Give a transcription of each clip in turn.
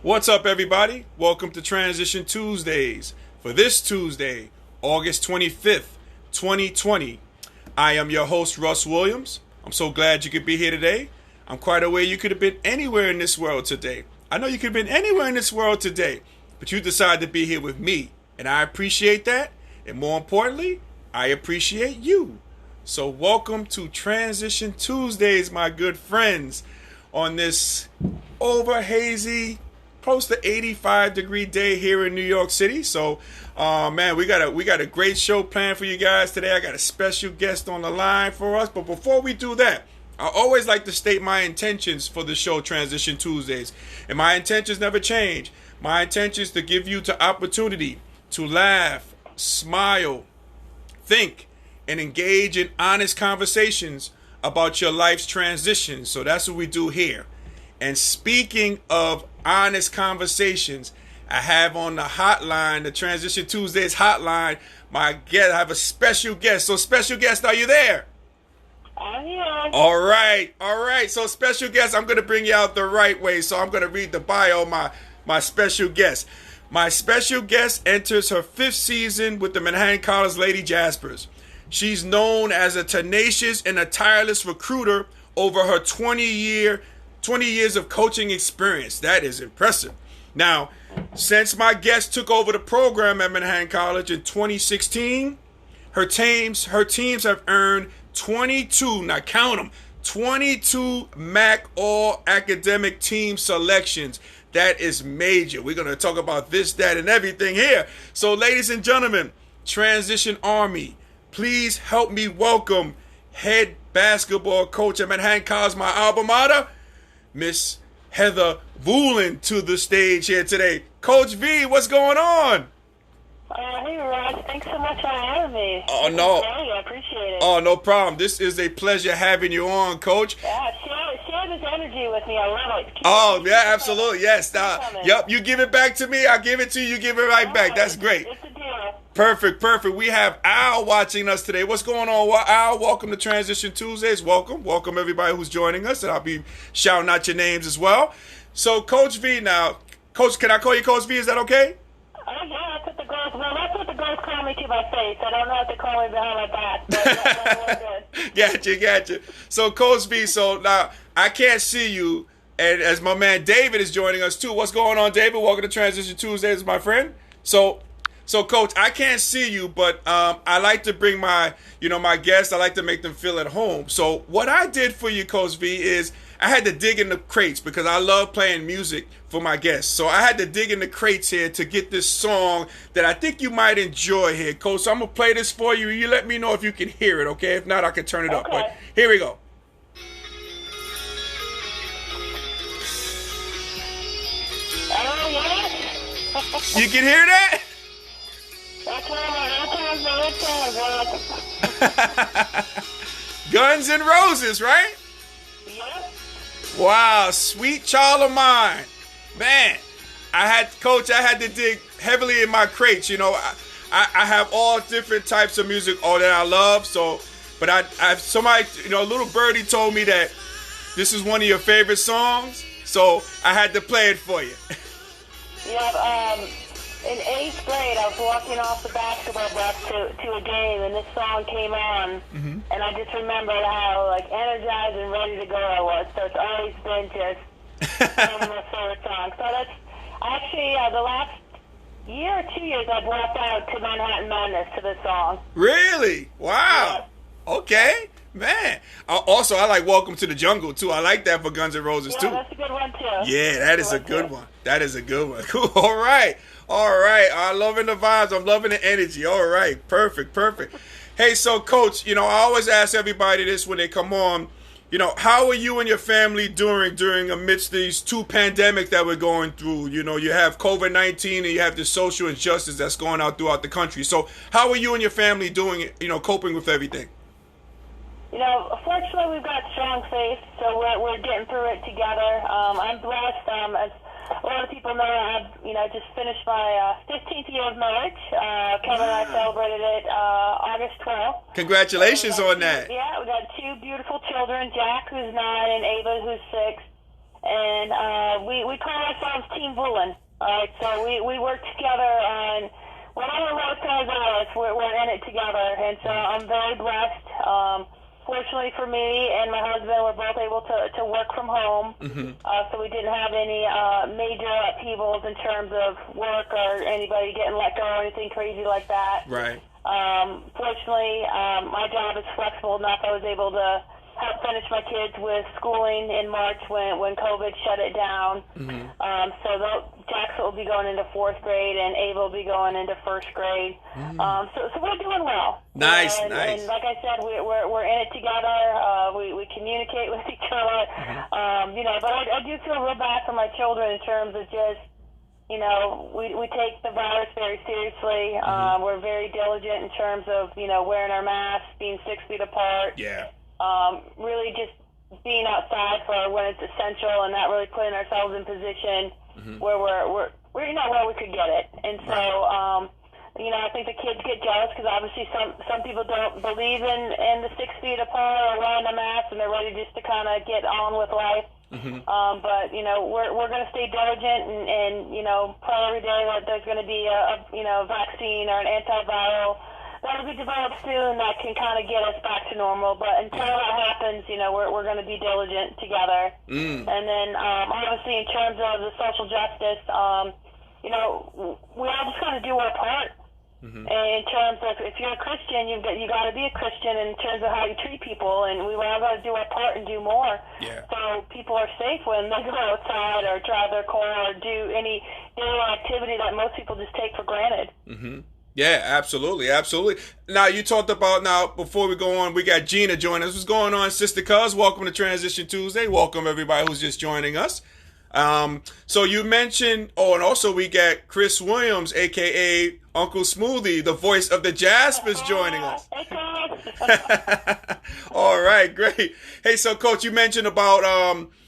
What's up, everybody? Welcome to Transition Tuesdays. For this Tuesday, August 25th, 2020, I am your host, Russ Williams. I'm so glad you could be here today. I'm quite aware you could have been anywhere in this world today. I know you could have been anywhere in this world today, but you decided to be here with me, and I appreciate that. And more importantly, I appreciate you. So welcome to Transition Tuesdays, my good friends, on this over hazy, close to 85-degree day here in New York City. So, man, we got a great show planned for you guys today. I got a special guest on the line for us. But before we do that, I always like to state my intentions for the show Transition Tuesdays. And my intentions never change. My intention is to give you the opportunity to laugh, smile, think, and engage in honest conversations about your life's transition. So that's what we do here. And speaking of honest conversations, I have on the hotline, the Transition Tuesdays hotline, I have a special guest. So special guest, are you there? I'm here. All right. So special guest, I'm going to bring you out the right way. So I'm going to read the bio of my special guest. My special guest enters her 5th season with the Manhattan College Lady Jaspers. She's known as a tenacious and a tireless recruiter over her 20 years of coaching experience. That is impressive. Now, since my guest took over the program at Manhattan College in 2016, her teams have earned 22, now count them, 22 MAC All Academic Team selections. That is major. We're going to talk about this, that, and everything here. So, ladies and gentlemen, Transition Army, please help me welcome head basketball coach at Manhattan College, my alma mater, Miss Heather Vulin, to the stage here today. Coach V, what's going on? Hey, Rod. Thanks so much for having me. Oh, no. I appreciate it. Oh, no problem. This is a pleasure having you on, Coach. Yeah, share this energy with me. I love it. Yeah, absolutely. Yes. Yep, you give it back to me. I give it to you. You give it right back. That's great. It's a deal. Perfect. We have Al watching us today. What's going on, Al? Welcome to Transition Tuesdays. Welcome everybody who's joining us, and I'll be shouting out your names as well. So, Coach V, now, Coach, can I call you Coach V? Is that okay? Oh, yeah, that's what the girls call me to my face. I don't know if they call me behind my back, but yeah, good. Gotcha. So, Coach V, so now I can't see you, and as my man David is joining us too. What's going on, David? Welcome to Transition Tuesdays, my friend. So, Coach, I can't see you, but I like to bring my guests. I like to make them feel at home. So what I did for you, Coach V, is I had to dig in the crates because I love playing music for my guests. So I had to dig in the crates here to get this song that I think you might enjoy here, Coach. So I'm going to play this for you. You let me know if you can hear it, okay? If not, I can turn it up. But here we go. Oh, yes. You can hear that? That's right. Guns N' Roses, right? Yep. Wow, Sweet Child of Mine. Man, I had to dig heavily in my crates. I have all different types of music, all that I love. So, but somebody, a little birdie told me that this is one of your favorite songs. So I had to play it for you. Yep. In 8th grade, I was walking off the basketball bus to a game, and this song came on, and I just remembered how energized and ready to go I was. So it's always been just one of my favorite songs. So that's actually the last year or 2 years I've walked out to Manhattan Madness to this song. Really? Wow. Yeah. Okay. Man. Also, I like Welcome to the Jungle, too. I like that for Guns N' Roses, too. Yeah, that's a good one, too. Yeah, that is a good one. That is a good one. Cool. All right. I'm loving the vibes. I'm loving the energy. All right. Perfect. Hey, so, Coach, I always ask everybody this when they come on. How are you and your family during amidst these 2 pandemics that we're going through? You have COVID-19 and you have the social injustice that's going out throughout the country. So how are you and your family doing, coping with everything? Fortunately, we've got strong faith, so we're getting through it together. I'm blessed. As a lot of people know, I've just finished my 15th year of marriage. Kevin and I celebrated it August 12th. Congratulations on that. Yeah, we got 2 beautiful children, Jack, who's 9, and Ava, who's 6. and we call ourselves Team Vulin. All right, so we work together on whatever road comes at us. We're in it together, and so I'm very blessed. Fortunately for me and my husband, we're both able to work from home, so we didn't have any major upheavals in terms of work or anybody getting let go or anything crazy like that. Right. Fortunately, my job is flexible enough. I was able to help finish my kids with schooling in March when COVID shut it down. So Jackson will be going into 4th grade and Ava will be going into 1st grade. So we're doing well. Nice, and, nice. And like I said, we're in it together. We communicate with each other. But I do feel real bad for my children in terms of just, we take the virus very seriously. We're very diligent in terms of, wearing our masks, being 6 feet apart. Yeah. Really just being outside for when it's essential and not really putting ourselves in position where we're not where we could get it. And so, I think the kids get jealous because obviously some people don't believe in the 6 feet apart or wearing a mask and they're ready just to kind of get on with life. But we're going to stay diligent and pray every day that there's going to be a vaccine or an antiviral that'll be developed soon that can kind of get us back to normal. But until that happens, we're going to be diligent together. And then obviously in terms of the social justice, we all just got to do our part. In terms of if you're a Christian, you got to be a Christian in terms of how you treat people, and we all got to do our part and do more. Yeah. So people are safe when they go outside or drive their car or do any daily activity that most people just take for granted. Yeah, absolutely, absolutely. Now, you talked about, before we go on, we got Gina joining us. What's going on, Sister Cuz? Welcome to Transition Tuesday. Welcome, everybody who's just joining us. So you mentioned, and also we got Chris Williams, a.k.a. Uncle Smoothie, the voice of the Jaspers, joining us. All right, great. Hey, so, Coach, you mentioned about,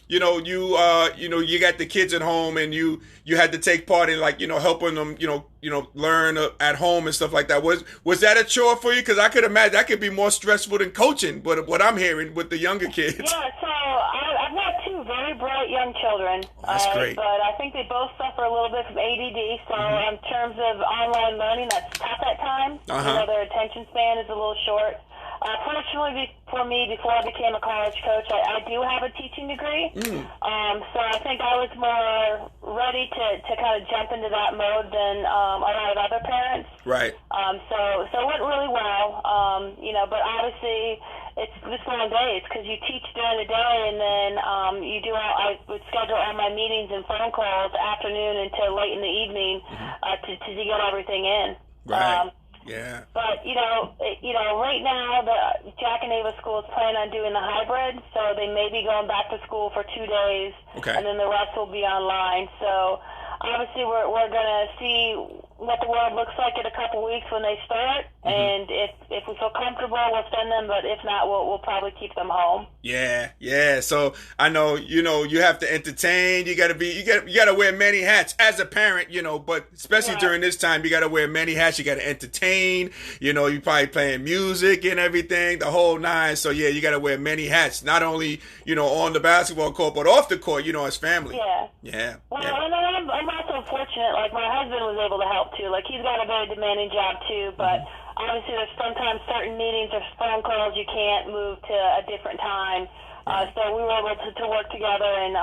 you got the kids at home and you had to take part in helping them, learn at home and stuff like that. Was that a chore for you? Because I could imagine that could be more stressful than coaching. But what I'm hearing with the younger kids. Yeah, so I've got 2 very bright young children. That's great. But I think they both suffer a little bit from ADD. So in terms of online learning, that's tough at times. Their attention span is a little short. Fortunately for me, before I became a college coach, I do have a teaching degree. So I think I was more ready to kind of jump into that mode than a lot of other parents. Right. So it went really well. But obviously it's just long days because you teach during the day and then I would schedule all my meetings and phone calls afternoon until late in the evening to get everything in. Right. Yeah. But, right now, the Jack and Ava school is planning on doing the hybrid, so they may be going back to school for 2 days, and then the rest will be online. So, obviously, we're going to see what the world looks like in a couple weeks when they start, and if we feel comfortable, we'll send them, but if not, we'll probably keep them home. Yeah. So I know, you have to entertain. You got to wear many hats as a parent, but especially during this time, you got to wear many hats. You got to entertain. You probably playing music and everything, the whole nine. So yeah, you got to wear many hats, not only on the basketball court, but off the court. As family. Yeah. Well, and I'm also fortunate. Like my husband was able to help too. Like he's got a very demanding job too, but. Obviously, there's sometimes certain meetings or phone calls you can't move to a different time. So we were able to work together and,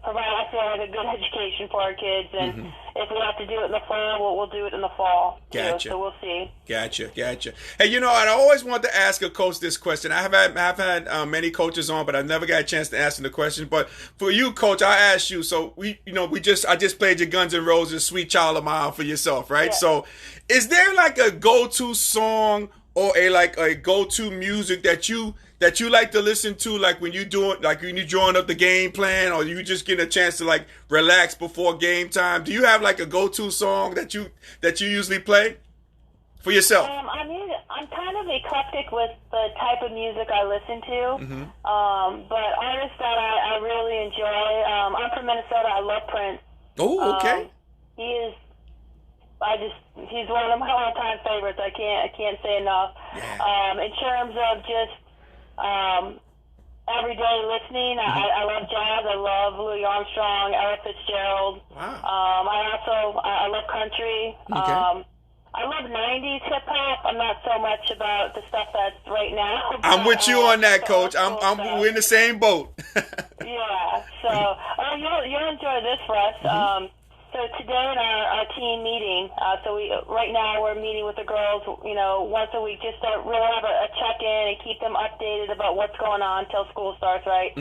provide, I feel like, a good education for our kids. And if we have to do it in the fall, we'll do it in the fall. Gotcha. So we'll see. Gotcha. Hey, I always wanted to ask a coach this question. I've had many coaches on, but I never got a chance to ask them the question. But for you, Coach, I asked you. So I just played your Guns N' Roses "Sweet Child of Mine" for yourself, right? Yeah. So, is there like a go-to song or a go-to music that you like to listen to, like when you drawing up the game plan, or you just get a chance to relax before game time? Do you have a go-to song that you usually play for yourself? I'm kind of eclectic with the type of music I listen to. But artists that I really enjoy, I'm from Minnesota. I love Prince. Oh, okay. He's one of my all-time favorites. I can't say enough. Yeah. In terms of just every day listening. I love jazz. I love Louis Armstrong, Ella Fitzgerald. Wow. I love country. Okay. I love 90s hip hop. I'm not so much about the stuff that's right now. I'm with you on that, Coach. We're in the same boat. Yeah. So, you'll enjoy this, Russ. So today in our team meeting, right now we're meeting with the girls, once a week, just to really have a check-in and keep them updated about what's going on until school starts, right?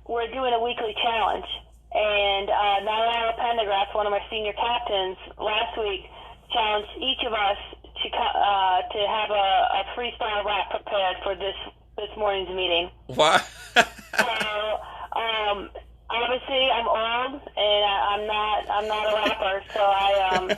We're doing a weekly challenge. And Nyla Pendergrass, one of my senior captains, last week challenged each of us to have a freestyle rap prepared for this morning's meeting. Wow. So, obviously, I'm old and I'm not a rapper, so I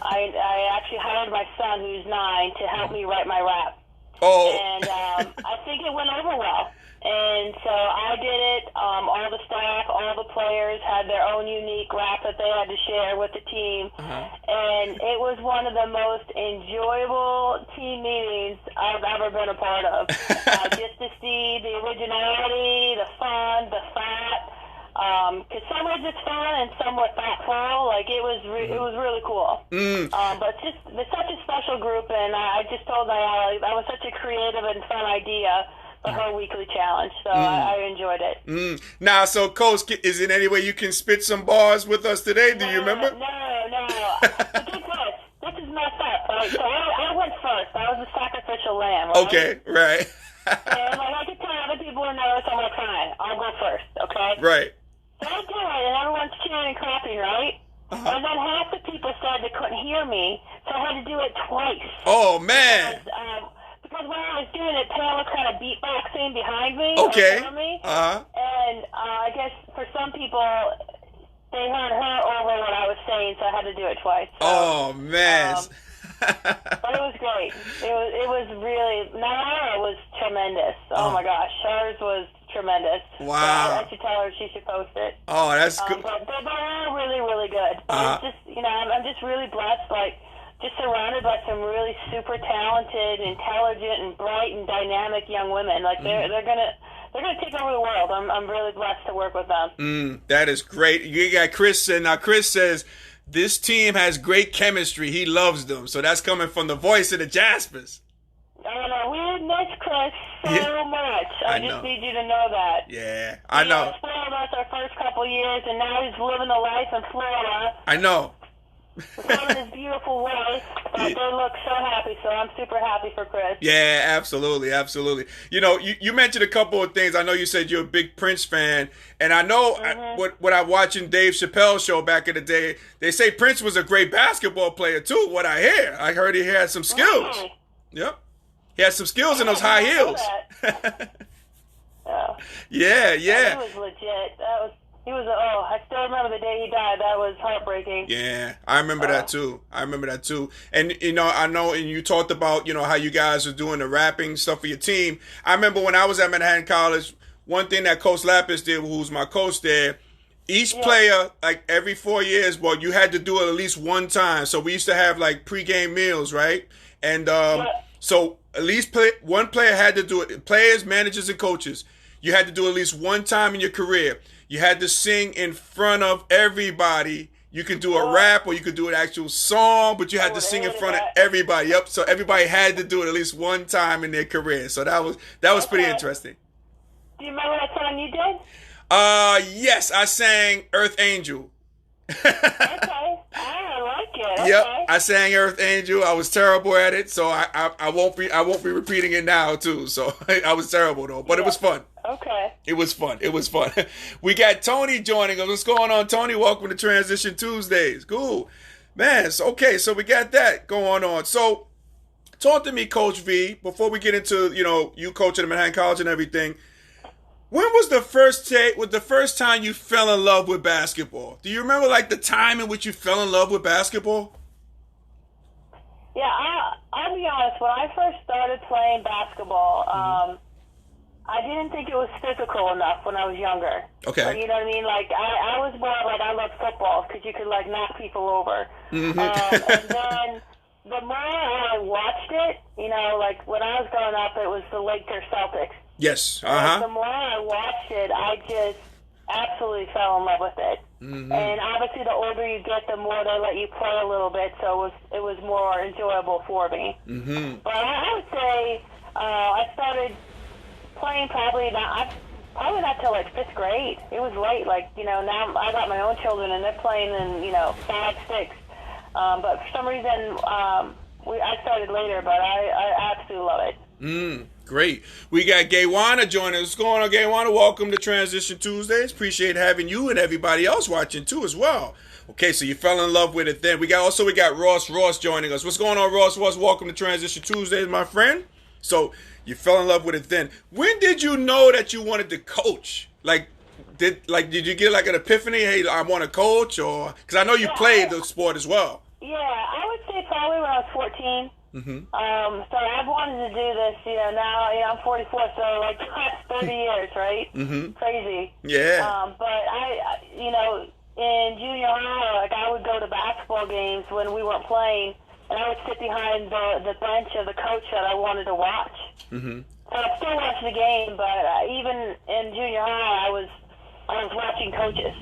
actually hired my son, who's 9, to help me write my rap. Oh. And I think it went over well. And so I did it. All the staff, all the players had their own unique rap that they had to share with the team. And it was one of the most enjoyable team meetings I've ever been a part of. Just to see the originality, the fun, the fat. Because some were just fun and some were thoughtful. Like, it was really cool. But it's such a special group, and I just told Nyla that was such a creative and fun idea. Her weekly challenge, so I enjoyed it. Now, so Coach, is there any way you can spit some bars with us today? Do you remember? No. This is messed up. Right? So I went first. I was the sacrificial lamb. Right? Okay, right. And I could tell other people were nervous. I'm like, fine, I'll go first, okay? Right. So I do it, and everyone's cheering and clapping, right? And then half the people said they couldn't hear me, so I had to do it twice. Oh, man. Because when I was doing it, Pam was kind of beatboxing behind me. Okay. Me. And I guess for some people, they heard her over what I was saying, so I had to do it twice. So, oh, man. But it was great. It was really, Nyla was tremendous. Oh, my gosh. Hers was tremendous. Wow. So I should tell her she should post it. Oh, that's good. But they're all really, really good. It's just, I'm just really blessed, just surrounded by some really super talented, intelligent, and bright and dynamic young women. Like they're gonna take over the world. I'm really blessed to work with them. That is great. You got Chris, and now Chris says this team has great chemistry. He loves them. So that's coming from the voice of the Jaspers. I know. We miss Chris so much. I just need you to know that. Yeah, I know. He spoiled us our first couple years, and now he's living the life in Florida. I know. With his beautiful wife, they look so happy, so I'm super happy for Chris. Yeah, absolutely. You mentioned a couple of things. I know you said you're a big Prince fan, and I know what I watched in Dave Chappelle's show back in the day, they say Prince was a great basketball player too, what I hear. I heard he had some skills. Really? Yep. He had some skills in those high heels. Yeah. He was legit. I still remember the day he died. That was heartbreaking. Yeah, I remember that too. And, I know, and you talked about, how you guys are doing the rapping stuff for your team. I remember when I was at Manhattan College, one thing that Coach Lapis did, who's my coach there, each player, like every 4 years, you had to do it at least one time. So we used to have like pregame meals, right? And so at least one player had to do it. Players, managers, and coaches, you had to do it at least one time in your career. You had to sing in front of everybody. You could do a rap or you could do an actual song, but you had to sing in front of everybody. Yep. So everybody had to do it at least one time in their career. So that was pretty interesting. Do you remember that song you did? Yes, I sang Earth Angel. Okay. I like it. Okay. Yep, I sang Earth Angel. I was terrible at it, so I won't be repeating it now too. So I was terrible though, but it was fun. Okay. It was fun. We got Tony joining us. What's going on, Tony? Welcome to Transition Tuesdays. Cool. Man, so we got that going on. So talk to me, Coach V, before we get into, you coaching at Manhattan College and everything. When was the first time you fell in love with basketball? Do you remember like the time in which you fell in love with basketball? Yeah, I'll be honest. When I first started playing basketball, I didn't think it was physical enough when I was younger. Okay. So, you know what I mean? Like, I was more like, I love football because you could, like, knock people over. And then the more I watched it, like, when I was growing up, it was the Lakers Celtics. Yes. Like, the more I watched it, I just absolutely fell in love with it. Mm-hmm. And obviously, the older you get, the more they let you play a little bit, so it was more enjoyable for me. Mm-hmm. But I would say I started playing probably not till like 5th grade. It was late. Like, now I got my own children and they're playing in 5, 6. But for some reason I started later. But I absolutely love it. Great. We got Gaywana joining us. What's going on, Gaywana? Welcome to Transition Tuesdays. Appreciate having you and everybody else watching too as well. Okay, so you fell in love with it then. We got Ross joining us. What's going on, Ross? Welcome to Transition Tuesdays, my friend. So you fell in love with it then. When did you know that you wanted to coach? Did you get like an epiphany? Hey, I want to coach, or because I know you played the sport as well. Yeah, I would say probably when I was 14. Mm-hmm. So I've wanted to do this, now, I'm 44, so like 30 years, right? Mm-hmm. Crazy. Yeah. But I, in junior high, like I would go to basketball games when we weren't playing, and I would sit behind the bench of the coach that I wanted to watch. Mm-hmm. So I still watch the game, but even in junior high, I was watching coaches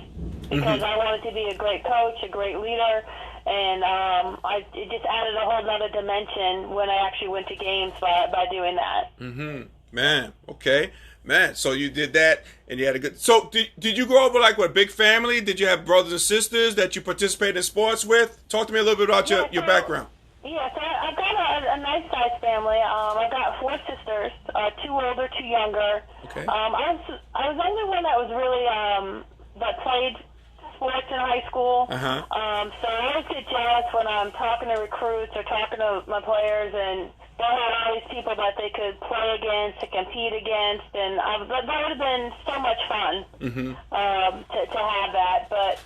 because I wanted to be a great coach, a great leader. And it just added a whole other dimension when I actually went to games by doing that. Mm-hmm. Man, okay. Man, so you did that, and you had a good... So, did you grow up with, a big family? Did you have brothers and sisters that you participated in sports with? Talk to me a little bit about your background. Yeah, so I've got a nice-sized family. I've got 4 sisters, 2 older, 2 younger. Okay. I was the only one that was really... that played sports in high school. Uh-huh. So I always get jealous when I'm talking to recruits or talking to my players, and they had all these people that they could play against, to compete against, and that would have been so much fun to have that. But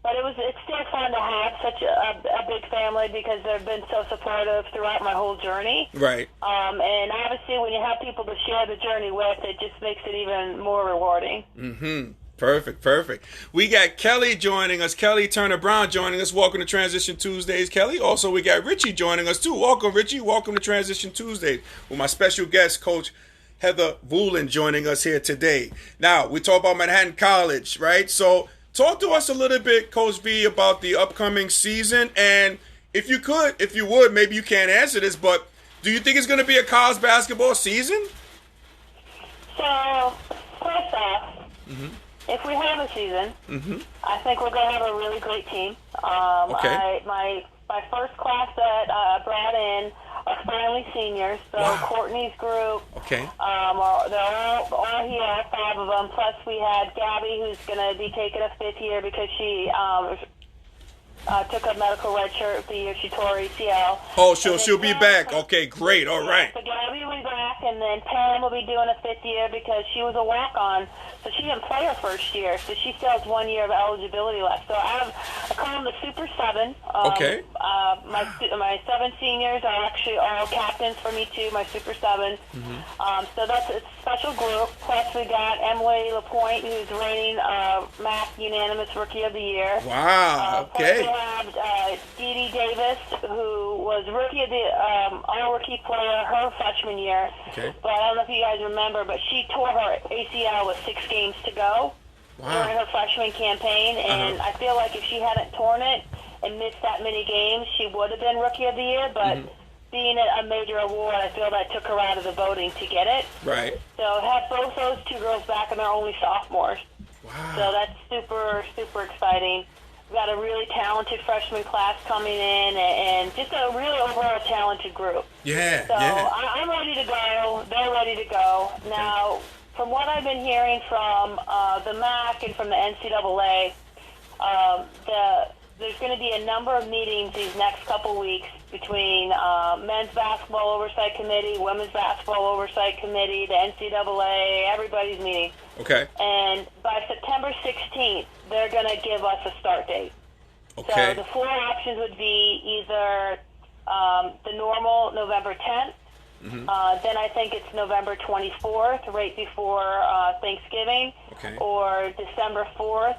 but it's still fun to have such a big family because they've been so supportive throughout my whole journey. Right. And obviously, when you have people to share the journey with, it just makes it even more rewarding. Mm-hmm. Perfect. We got Kelly joining us. Kelly Turner-Brown joining us. Welcome to Transition Tuesdays, Kelly. Also, we got Richie joining us, too. Welcome, Richie. Welcome to Transition Tuesdays with my special guest, Coach Heather Vulin, joining us here today. Now, we talk about Manhattan College, right? So, talk to us a little bit, Coach V, about the upcoming season. And if you would, maybe you can't answer this, but do you think it's going to be a college basketball season? So, first off, if we have a season, I think we're going to have a really great team. Okay. My first class that I brought in are finally seniors. So Courtney's group, okay, they're all here, 5 of them. Plus we had Gabby, who's going to be taking a 5th year because she took a medical red shirt the year she tore ACL. Oh, she'll be back. Okay, great. All right. So Gabby will be back, and then Pam will be doing a 5th year because she was a walk-on, so she didn't play her first year, so she still has 1 year of eligibility left. So I call them the Super 7. Okay. My 7 seniors are actually all captains for me too. My Super 7. So that's a special group. Plus we got Emily LaPointe, who's reigning MAC unanimous Rookie of the Year. Wow. Okay. We have Dee Dee Davis, who was Rookie of the All-Rookie player her freshman year. Okay. But I don't know if you guys remember, but she tore her ACL with 6 games to go during her freshman campaign. And I feel like if she hadn't torn it and missed that many games, she would have been Rookie of the Year. But being a major award, I feel that took her out of the voting to get it. Right. So have both those 2 girls back, and they're only sophomores. Wow. So that's super, super exciting. We've got a really talented freshman class coming in, and just a really overall talented group. Yeah, so I'm ready to go. They're ready to go. Now, from what I've been hearing from the MAC and from the NCAA, there's going to be a number of meetings these next couple weeks between Men's Basketball Oversight Committee, Women's Basketball Oversight Committee, the NCAA, everybody's meeting. Okay. And by September 16th, they're going to give us a start date. Okay. So the 4 options would be either the normal November 10th, then I think it's November 24th, right before Thanksgiving, okay, or December 4th,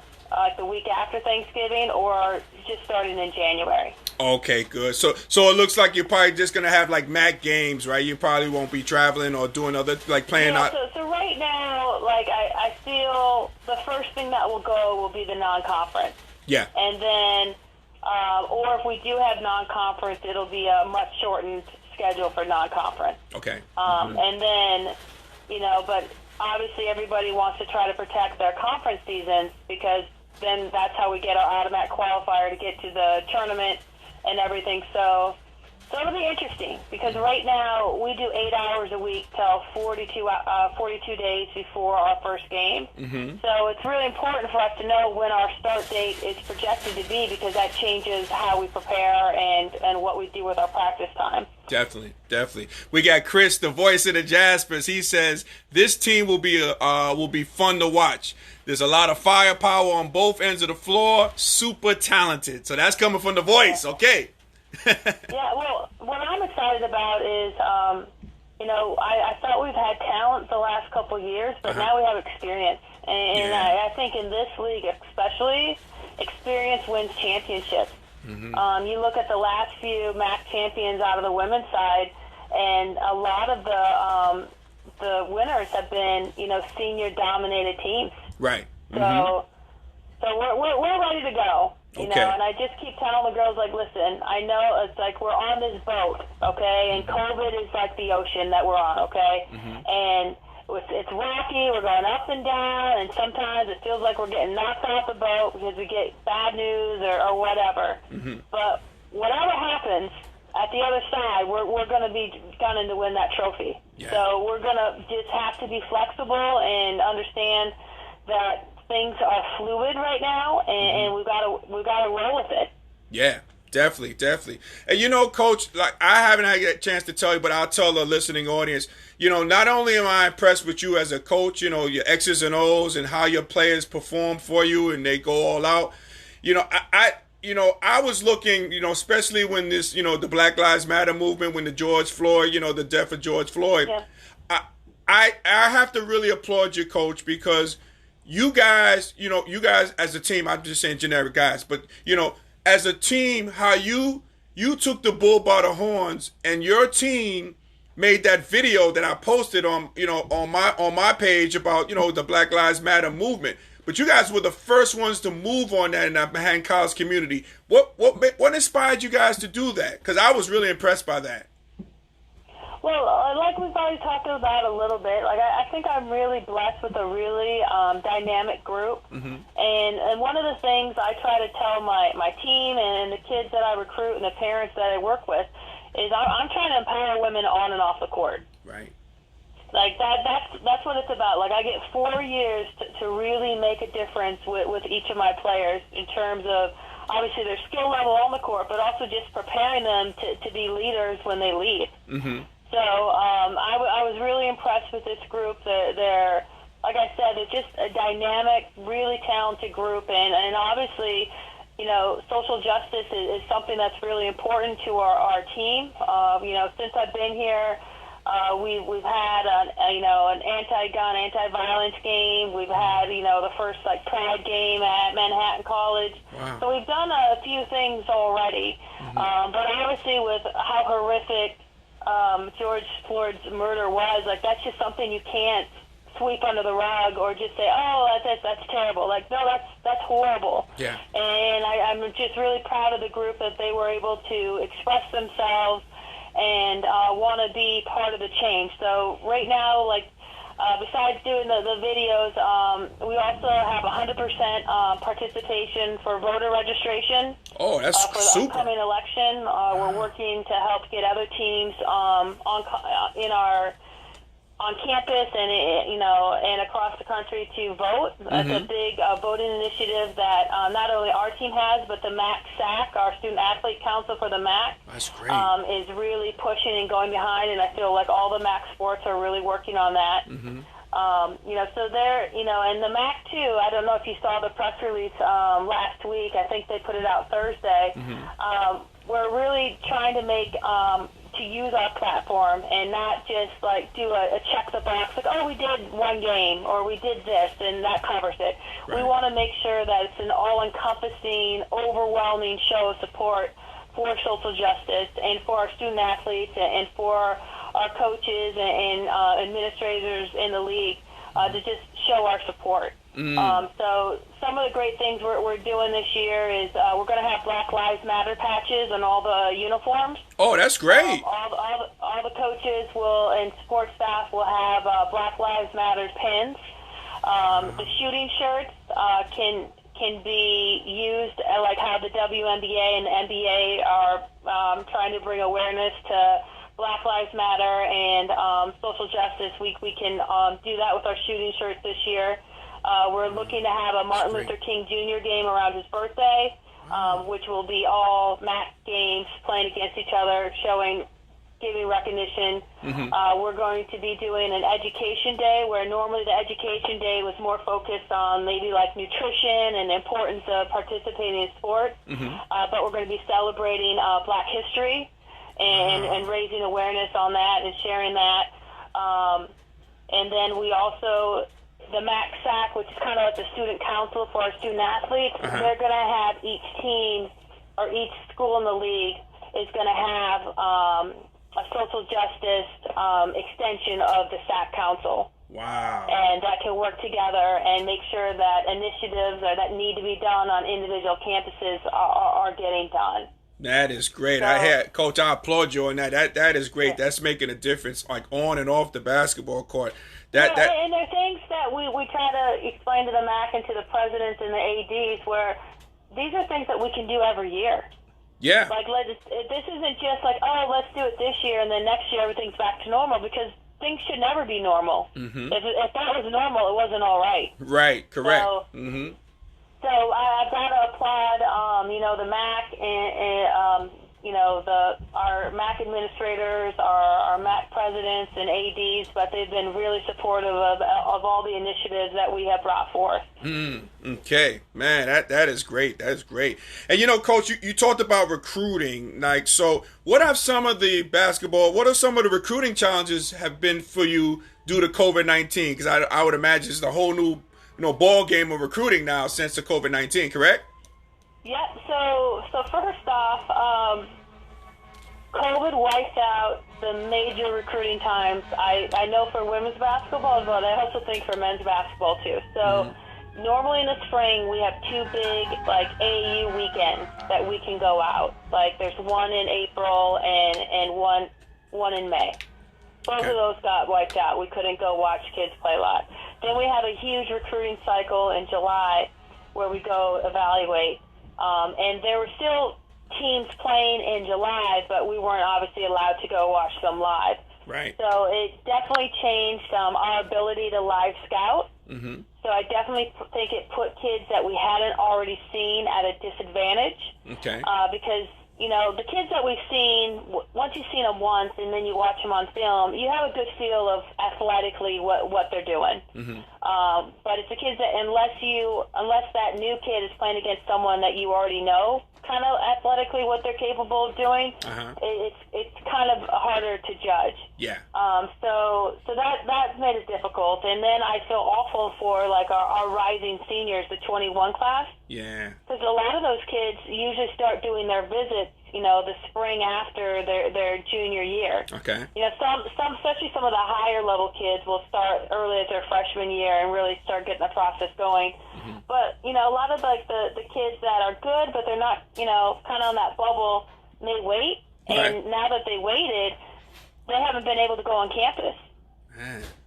the week after Thanksgiving or just starting in January. Okay, good. So it looks like you're probably just gonna have like MAC games, right? You probably won't be traveling or doing other like playing out. So right now, like I feel the first thing that will go will be the non-conference. Yeah. And then, or if we do have non-conference, it'll be a much shortened schedule for non-conference. Okay. And then, but obviously everybody wants to try to protect their conference seasons because then that's how we get our automatic qualifier to get to the tournament and everything. So it'll be interesting because right now we do 8 hours a week till 42 days before our first game. So it's really important for us to know when our start date is projected to be because that changes how we prepare and what we do with our practice time. Definitely. We got Chris, the voice of the Jaspers. He says this team will be fun to watch. There's a lot of firepower on both ends of the floor. Super talented. So that's coming from the voice. Okay. Yeah, well, what I'm excited about is, I thought we've had talent the last couple of years, but now we have experience. And I think in this league especially, experience wins championships. You look at the last few MAC champions out of the women's side, and a lot of the winners have been, senior-dominated teams. Right. So we're ready to go. And I just keep telling the girls, like, listen, I know it's like we're on this boat, okay, and COVID is like the ocean that we're on, okay, and it's rocky, we're going up and down, and sometimes it feels like we're getting knocked off the boat because we get bad news or whatever, but whatever happens, at the other side, we're going to be gunning to win that trophy. So we're going to just have to be flexible and understand that things are fluid right now, and we've got to roll with it. Yeah, definitely. And Coach, like I haven't had a chance to tell you, but I'll tell the listening audience. Not only am I impressed with you as a coach, your X's and O's and how your players perform for you and they go all out. I was looking, especially when this, the Black Lives Matter movement, when the George Floyd, the death of George Floyd. Yeah. I have to really applaud you, Coach, because you guys as a team, I'm just saying generic guys, but as a team, how you took the bull by the horns and your team made that video that I posted on my page about the Black Lives Matter movement. But you guys were the first ones to move on that in the Manhattan College community. What inspired you guys to do that? Because I was really impressed by that. Well, like we've already talked about a little bit, like I think I'm really blessed with a really dynamic group. And one of the things I try to tell my team and the kids that I recruit and the parents that I work with is I'm trying to empower women on and off the court. Right. Like that's what it's about. Like I get 4 years to really make a difference with each of my players in terms of obviously their skill level on the court, but also just preparing them to be leaders when they leave. So I was really impressed with this group. They're like I said, they're just a dynamic, really talented group, and obviously, social justice is something that's really important to our team. Since I've been here, we've had an anti-gun, anti-violence game. We've had the first Pride game at Manhattan College. Wow. So we've done a few things already. But obviously, with how horrific George Floyd's murder was, that's just something you can't sweep under the rug or just say, oh, that's terrible. No, that's horrible. Yeah. And I'm just really proud of the group that they were able to express themselves and want to be part of the change. So right now, besides doing the videos, we also have 100% participation for voter registration. Oh, that's for the super. upcoming election. We're working to help get other teams on campus and across the country to vote. That's a big voting initiative that not only our team has, but the MAC SAC, our Student Athlete Council for the MAC, that's great. Is really pushing and going behind, and I feel like all the MAC sports are really working on that. So they're, and the MAC too, I don't know if you saw the press release last week. I think they put it out Thursday. We're really trying to make to use our platform and not just like do a check the box, like, oh, we did one game or we did this and that covers it. Right. We want to make sure that it's an all-encompassing, overwhelming show of support for social justice and for our student athletes and for our coaches and administrators in the league to just show our support. So some of the great things we're doing this year is we're going to have Black Lives Matter patches on all the uniforms. Oh, that's great. All the coaches will and support staff will have Black Lives Matter pins. The shooting shirts can be used like how the WNBA and the NBA are trying to bring awareness to Black Lives Matter and social justice. We can do that with our shooting shirts this year. We're looking to have a Martin Luther King Jr. game around his birthday, which will be all MAC games playing against each other, giving recognition. We're going to be doing an education day where normally the education day was more focused on maybe like nutrition and the importance of participating in sports. But we're going to be celebrating Black history and raising awareness on that and sharing that. And then we also, the MAC SAC, which is kind of like the student council for our student athletes, they're going to have each team or each school in the league is going to have a social justice extension of the SAC council. Wow. And that can work together and make sure that initiatives that need to be done on individual campuses are getting done. That is great. So, Coach, I applaud you on that. That is great. That's making a difference, like on and off the basketball court. And there are things that we try to explain to the MAC and to the presidents and the ADs where these are things that we can do every year. Yeah. Like, this isn't just like, oh, let's do it this year and then next year everything's back to normal, because things should never be normal. If that was normal, it wasn't all right. Right, correct. So I've got to applaud, the MAC and our MAC administrators, our MAC presidents and ADs, but they've been really supportive of all the initiatives that we have brought forth. Okay, man, that is great. That is great. And Coach, you talked about recruiting. Like, so what are some of the recruiting challenges have been for you due to COVID-19? Because I would imagine it's the whole new ball game of recruiting now since the COVID-19, correct? Yeah, so first off, COVID wiped out the major recruiting times. I know for women's basketball, but I also think for men's basketball too. So normally in the spring we have two big like AAU weekends that we can go out. Like there's one in April and one in May. Both of those got wiped out. We couldn't go watch kids play live. Then we have a huge recruiting cycle in July where we go evaluate. And there were still teams playing in July, but we weren't obviously allowed to go watch them live. Right. So it definitely changed our ability to live scout. So I definitely think it put kids that we hadn't already seen at a disadvantage. Okay. Because the kids that we've seen, once you've seen them once and then you watch them on film, you have a good feel of athletically what they're doing. But it's the kids that unless that new kid is playing against someone that you already know kind of athletically what they're capable of doing, it's kind of harder to judge. Yeah. So that made it difficult. And then I feel awful for like our rising seniors, the 21 class. Yeah. Because a lot of those kids usually start doing their visits, the spring after their junior year. Okay. Some especially some of the higher level kids will start early as their freshman year and really start getting the process going. But a lot of like the kids that are good, but they're not, kind of on that bubble, may wait. And now that they waited, they haven't been able to go on campus.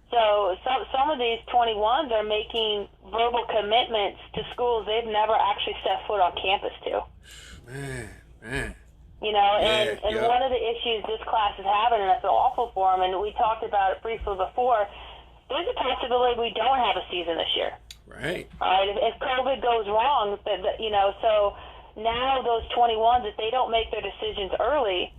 So some of these 21s are making verbal commitments to schools they've never actually set foot on campus to. Man. And one of the issues this class is having, and I feel awful for them, and we talked about it briefly before, there's a possibility we don't have a season this year. Right. All right. If COVID goes wrong, so now those 21s, if they don't make their decisions early,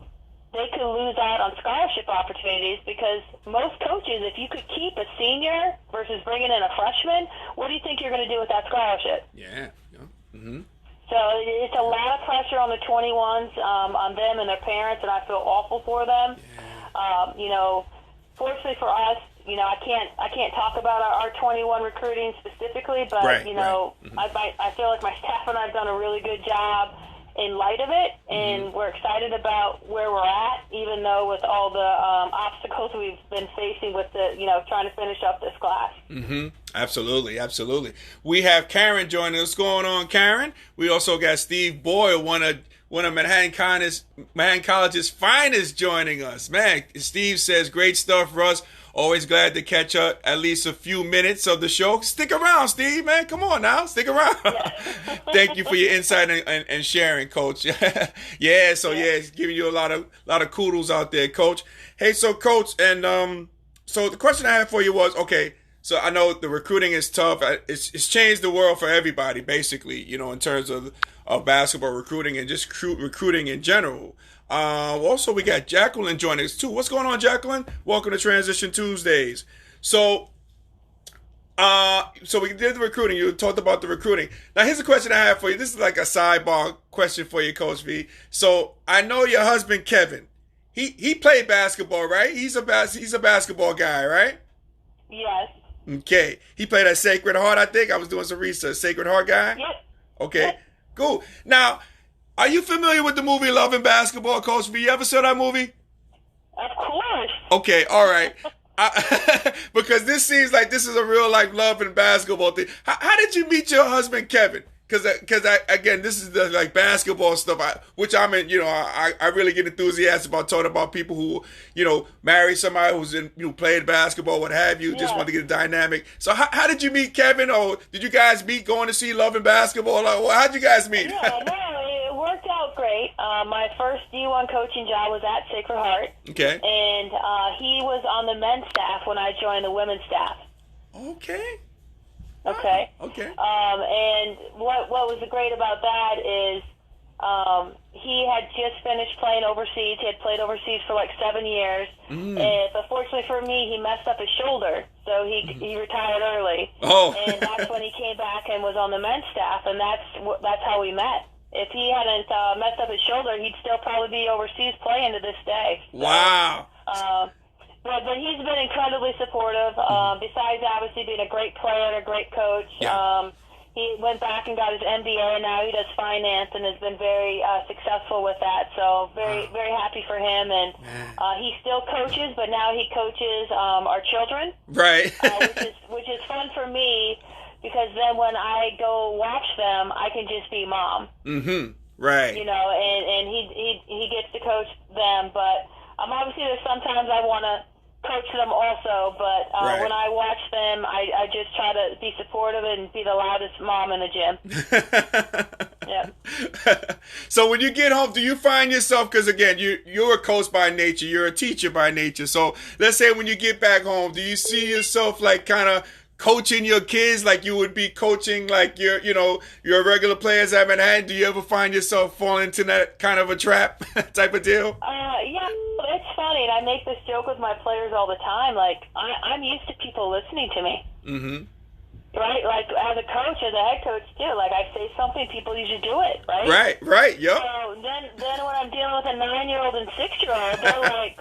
they could lose out on scholarship opportunities, because most coaches, if you could keep a senior versus bringing in a freshman, what do you think you're going to do with that scholarship? Yeah. So it's a lot of pressure pressure on the 21s, on them and their parents, and I feel awful for them. Yeah. Fortunately for us, I can't talk about our 21 recruiting specifically, but right, I feel like my staff and I've done a really good job in light of it, and we're excited about where we're at, even though with all the obstacles we've been facing with the trying to finish up this class. Absolutely. We have Karen joining us. What's going on, Karen? We also got Steve Boyle, one of Manhattan College's finest, joining us. Man, Steve says, great stuff, Russ. Always glad to catch up at least a few minutes of the show. Stick around, Steve, man. Come on now. Stick around. Yeah. Thank you for your insight and sharing, Coach. Giving you a lot of kudos out there, Coach. Hey, so, Coach, and so the question I had for you was, okay, so I know the recruiting is tough. It's changed the world for everybody, basically, in terms of basketball recruiting and just recruiting in general. Also, we got Jacqueline joining us too. What's going on, Jacqueline? Welcome to Transition Tuesdays. So we did the recruiting. You talked about the recruiting. Now, here's a question I have for you. This is like a sidebar question for you, Coach V. So I know your husband, Kevin. He played basketball, right? He's a basketball guy, right? Yes. Okay. He played at Sacred Heart, I think. I was doing some research. Sacred Heart guy? Yep. Okay. Yep. Cool. Now, are you familiar with the movie Love and Basketball, Coach V? You ever saw that movie? Of course. Okay, all right. Because this seems like this is a real life love and basketball thing. How did you meet your husband, Kevin? Because again, this is the like basketball stuff, which I'm in. I really get enthusiastic about talking about people who marry somebody who's played basketball, what have you. Yeah. Just want to get a dynamic. So how did you meet Kevin? Or did you guys meet going to see Love and Basketball? How'd you guys meet? Yeah, it worked out great. My first D1 coaching job was at Sacred Heart. Okay. And he was on the men's staff when I joined the women's staff. Okay. Okay. Okay. And what was great about that is he had just finished playing overseas. He had played overseas for like 7 years. But fortunately for me, he messed up his shoulder, so he retired early. Oh. And that's when he came back and was on the men's staff, and that's how we met. If he hadn't messed up his shoulder, he'd still probably be overseas playing to this day. So, wow. But he's been incredibly supportive. Besides obviously being a great player and a great coach, he went back and got his MBA, and now he does finance and has been very successful with that. So very happy for him. And he still coaches, but now he coaches our children, right? which is fun for me, because then when I go watch them, I can just be mom. Right. And he gets to coach them, but obviously there's sometimes I want to coach them also, but when I watch them, I just try to be supportive and be the loudest mom in the gym. Yeah. So when you get home, do you find yourself, because again, you're a coach by nature, you're a teacher by nature, so let's say when you get back home, do you see yourself like kind of coaching your kids like you would be coaching like your regular players at Manhattan? Do you ever find yourself falling into that kind of a trap type of deal? Yeah, it's funny, and I make this joke with my players all the time. Like, I'm used to people listening to me. Right? Like, as a coach, as a head coach, too. Like, I say something, people usually do it, right? Right, yep. So then when I'm dealing with a 9-year-old and 6-year-old, they're like,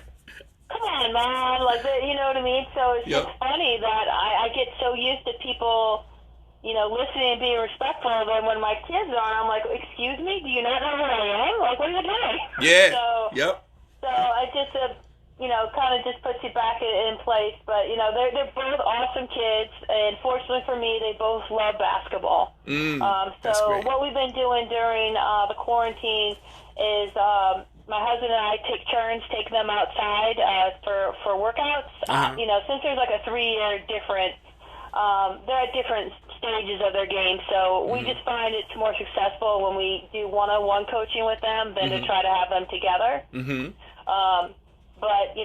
come on, Mom, like, you know what I mean? So it's just funny that I get so used to people, listening and being respectful, and when my kids are, I'm like, excuse me, do you not know who I am? Like, what are you doing? Yeah, So I just, kind of just puts you back in place. But, they're both awesome kids, and fortunately for me, they both love basketball. So what we've been doing during the quarantine is my husband and I take turns taking them outside for workouts. Since there's like a 3-year difference, they're at different stages of their game. So we just find it's more successful when we do one-on-one coaching with them than to try to have them together. But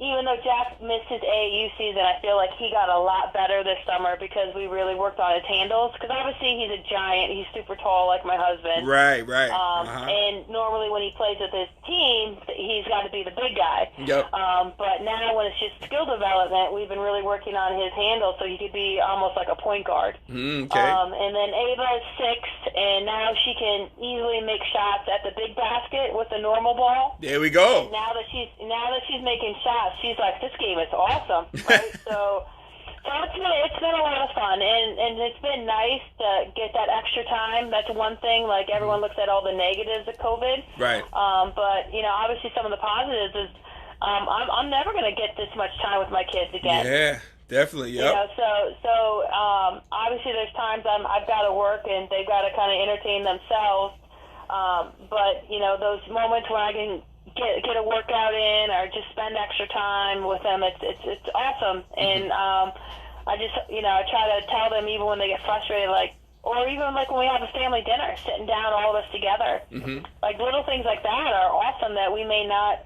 even though Jack missed his AAU season, I feel like he got a lot better this summer because we really worked on his handles. Because obviously he's a giant. He's super tall like my husband. Right. And normally when he plays with his team, he's got to be the big guy. Yep. But now when it's just skill development, we've been really working on his handles so he could be almost like a point guard. Okay. And then Ava is 6, and now she can easily make shots at the big basket with the normal ball. There we go. And now that she's making shots, she's like, this game is awesome, right? so it's been a lot of fun, and it's been nice to get that extra time. That's one thing. Like, everyone looks at all the negatives of COVID, Right. But obviously some of the positives is I'm never going to get this much time with my kids again. Yeah, definitely. Yep. So obviously there's times I've got to work and they've got to kind of entertain themselves. But those moments when I can get a workout in or just spend extra time with them, it's awesome. And I just I try to tell them, even when they get frustrated, like, or even like when we have a family dinner, sitting down all of us together, like little things like that are awesome that we may not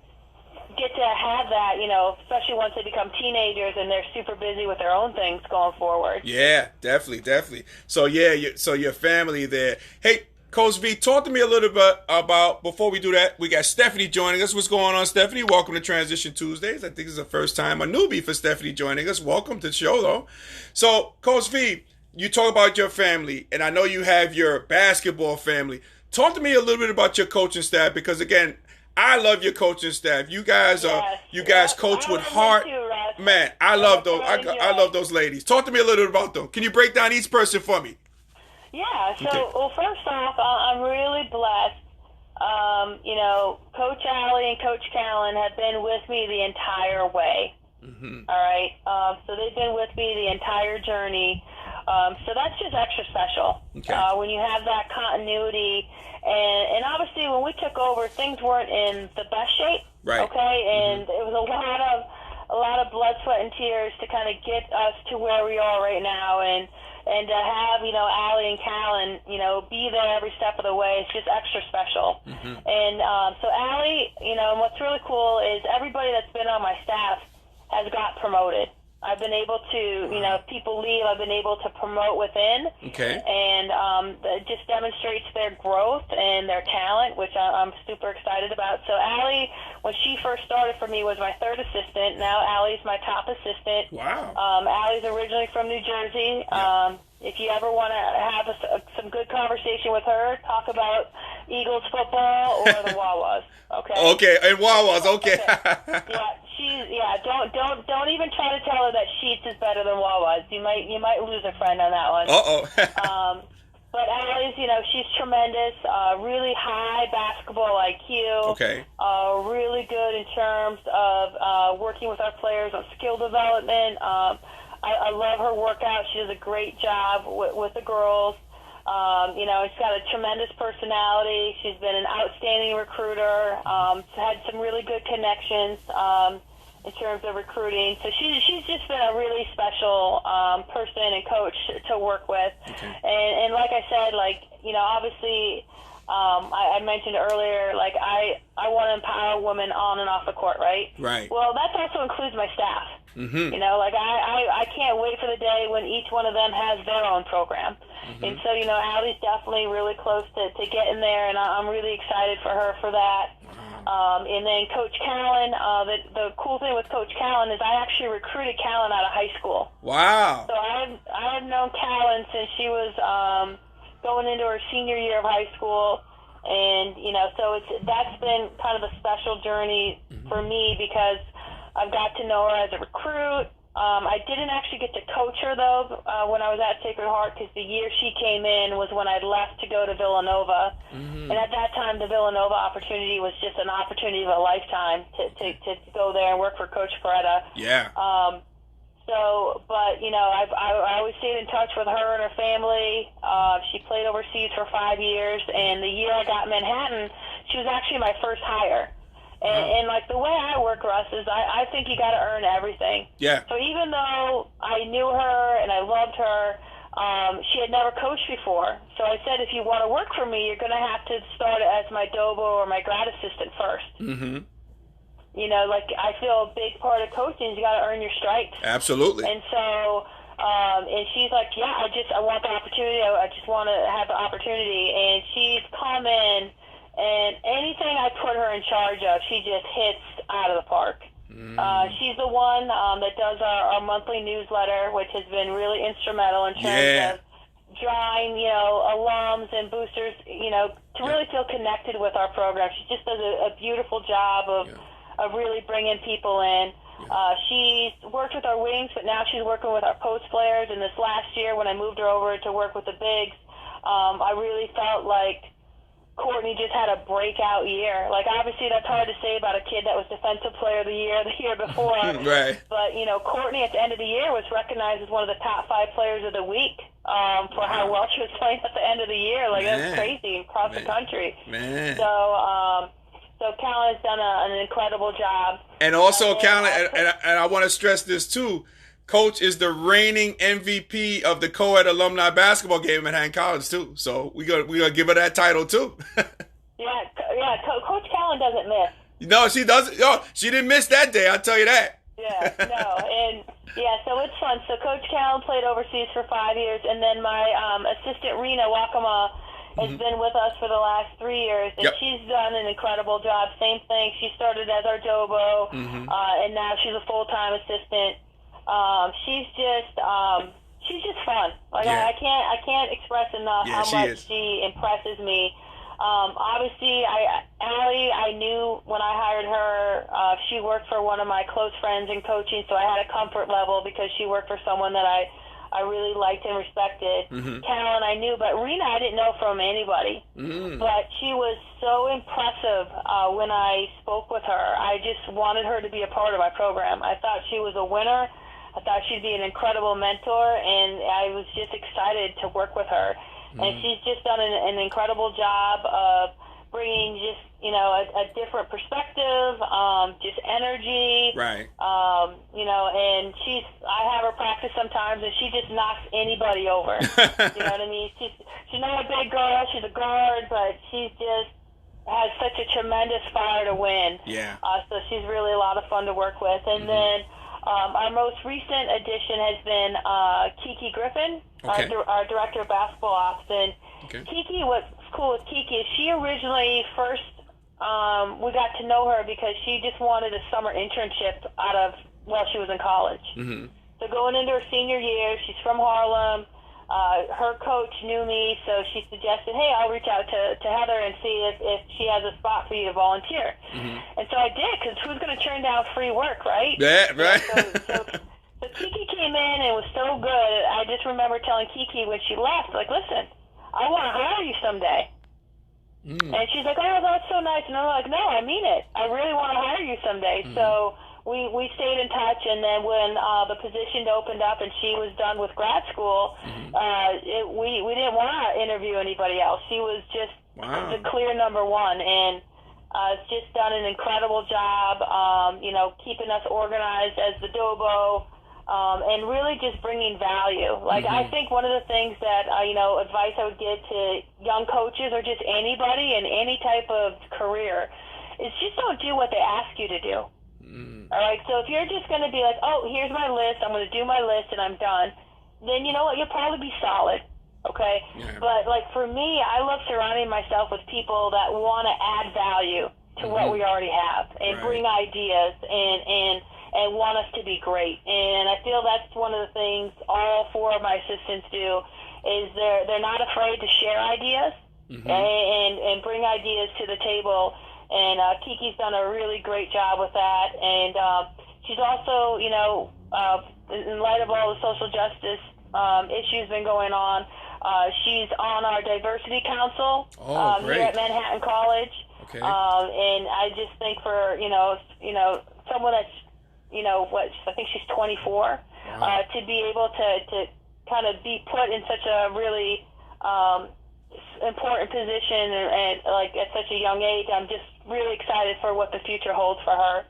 get to have that, especially once they become teenagers and they're super busy with their own things going forward. Yeah, definitely. So your family there. Hey, Coach V, talk to me a little bit about, before we do that, we got Stephanie joining us. What's going on, Stephanie? Welcome to Transition Tuesdays. I think this is the first time, a newbie for Stephanie joining us. Welcome to the show, though. So, Coach V, you talk about your family, and I know you have your basketball family. Talk to me a little bit about your coaching staff, because, again, I love your coaching staff. You guys coach with heart. Man, I love those. I love those ladies. Talk to me a little bit about them. Can you break down each person for me? Yeah, so, Okay. Well, first off, I'm really blessed. Coach Allie and Coach Callan have been with me the entire way. All right? So they've been with me the entire journey. So that's just extra special. Okay. When you have that continuity. And obviously, when we took over, things weren't in the best shape. Right. Okay? And it was a lot of blood, sweat, and tears to kind of get us to where we are right now. And to have, Allie and Callan, be there every step of the way, it's just extra special. And so Allie, and what's really cool is everybody that's been on my staff has got promoted. I've been able to, if people leave, I've been able to promote within. Okay. And it just demonstrates their growth and their talent, which I'm super excited about. So Allie, when she first started for me, was my third assistant. Now Allie's my top assistant. Wow. Allie's originally from New Jersey. If you ever want to have some good conversation with her, talk about Eagles football or the Wawas. Okay. Okay, and Wawas. Okay. Don't even try to tell her that Sheets is better than Wawas. You might lose a friend on that one. But Allie's, she's tremendous. Really high basketball IQ. Okay. Really good in terms of working with our players on skill development. I love her workout. She does a great job with the girls. She's got a tremendous personality. She's been an outstanding recruiter. Had some really good connections in terms of recruiting. So she's just been a really special person and coach to work with. Okay. And like I said, obviously, I mentioned earlier, I want to empower women on and off the court, right? Right. Well, that also includes my staff. I can't wait for the day when each one of them has their own program. And so, Allie's definitely really close to getting there, and I'm really excited for her for that. And then Coach Callan, the cool thing with Coach Callan is I actually recruited Callan out of high school. Wow. So I've known Callan since she was going into her senior year of high school. And, so that's been kind of a special journey for me because I've got to know her as a recruit. I didn't actually get to coach her, though, when I was at Sacred Heart, because the year she came in was when I'd left to go to Villanova. And at that time, the Villanova opportunity was just an opportunity of a lifetime to go there and work for Coach Peretta. Yeah. I always stayed in touch with her and her family. She played overseas for 5 years, and the year I got Manhattan, she was actually my first hire. And the way I work, Russ, is I think you got to earn everything. Yeah. So even though I knew her and I loved her, she had never coached before. So I said, if you want to work for me, you're going to have to start as my Dobo or my grad assistant first. like I feel a big part of coaching is you got to earn your stripes. Absolutely. And so, and she's like, yeah, I want the opportunity. I just want to have the opportunity. And she's come in, and anything I put her in charge of, she just hits out of the park. She's the one that does our monthly newsletter, which has been really instrumental in terms of drawing, alums and boosters, to really feel connected with our program. She just does a beautiful job of really bringing people in. She's worked with our wings, but now she's working with our post players. And this last year, when I moved her over to work with the bigs, I really felt like Courtney just had a breakout year. Like, obviously, that's hard to say about a kid that was Defensive Player of the year before. Right. But, Courtney at the end of the year was recognized as one of the top 5 players of the week for how well she was playing at the end of the year. Like, that's crazy across the country. Man. So Callan has done an incredible job. And also, Callan, and I want to stress this too, Coach is the reigning MVP of the co-ed alumni basketball game at Hank College too. So we gonna give her that title too. yeah. Coach Callan doesn't miss. No, she doesn't. No, she didn't miss that day. I'll tell you that. Yeah, no, and so it's fun. So Coach Callan played overseas for 5 years, and then my assistant Rena Wakama has been with us for the last 3 years, and she's done an incredible job. Same thing. She started as our Dobo, and now she's a full-time assistant. She's just fun. Like I can't express enough how much she impresses me. Obviously, Allie, I knew when I hired her, she worked for one of my close friends in coaching, so I had a comfort level because she worked for someone that I really liked and respected. Callan, I knew, but Rena, I didn't know from anybody. But she was so impressive when I spoke with her. I just wanted her to be a part of my program. I thought she was a winner. I thought she'd be an incredible mentor, and I was just excited to work with her. And she's just done an incredible job of bringing just, a different perspective, just energy. Right. And I have her practice sometimes, and she just knocks anybody over. You know what I mean? She's not a big girl. She's a guard, but she just has such a tremendous fire to win. Yeah. So she's really a lot of fun to work with. And then our most recent addition has been Kiki Griffin, our director of basketball ops. And Kiki, what's cool with Kiki is she originally we got to know her because she just wanted a summer internship while she was in college. So going into her senior year, she's from Harlem. Her coach knew me, so she suggested, hey, I'll reach out to Heather and see if she has a spot for you to volunteer. And so I did, because who's going to turn down free work, right? Yeah, right. So Kiki came in and was so good. I just remember telling Kiki when she left, like, listen, I want to hire you someday. And she's like, oh, that's so nice. And I'm like, no, I mean it. I really want to hire you someday. So we stayed in touch, and then when the position opened up and she was done with grad school, we didn't want to interview anybody else. She was just the clear number one, and has just done an incredible job, keeping us organized as the Dobo, and really just bringing value. Like, I think one of the things that, advice I would give to young coaches or just anybody in any type of career is just don't do what they ask you to do. All right, so if you're just going to be like, oh, here's my list, I'm going to do my list and I'm done, then you know what, you'll probably be solid, okay? Yeah. But, like, for me, I love surrounding myself with people that want to add value to what we already have and bring ideas and want us to be great. And I feel that's one of the things all 4 of my assistants do is they're not afraid to share ideas and bring ideas to the table. And Kiki's done a really great job with that. And she's also, in light of all the social justice issues been going on, she's on our diversity council here at Manhattan College. Okay. And I just think for, someone that's, I think she's 24, to be able to kind of be put in such a really important position and like at such a young age, I'm just really excited for what the future holds for her.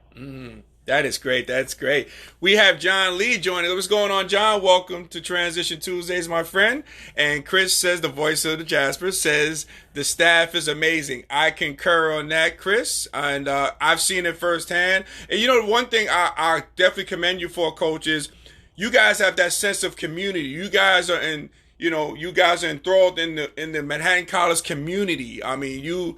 That is great. That's great. We have John Lee joining. What's going on, John? Welcome to Transition Tuesdays, my friend. And Chris says, the voice of the Jaspers, says the staff is amazing. I concur on that, Chris. And I've seen it firsthand. And you know, one thing I definitely commend you for, Coach, is you guys have that sense of community. You guys are enthralled in the Manhattan College community. I mean,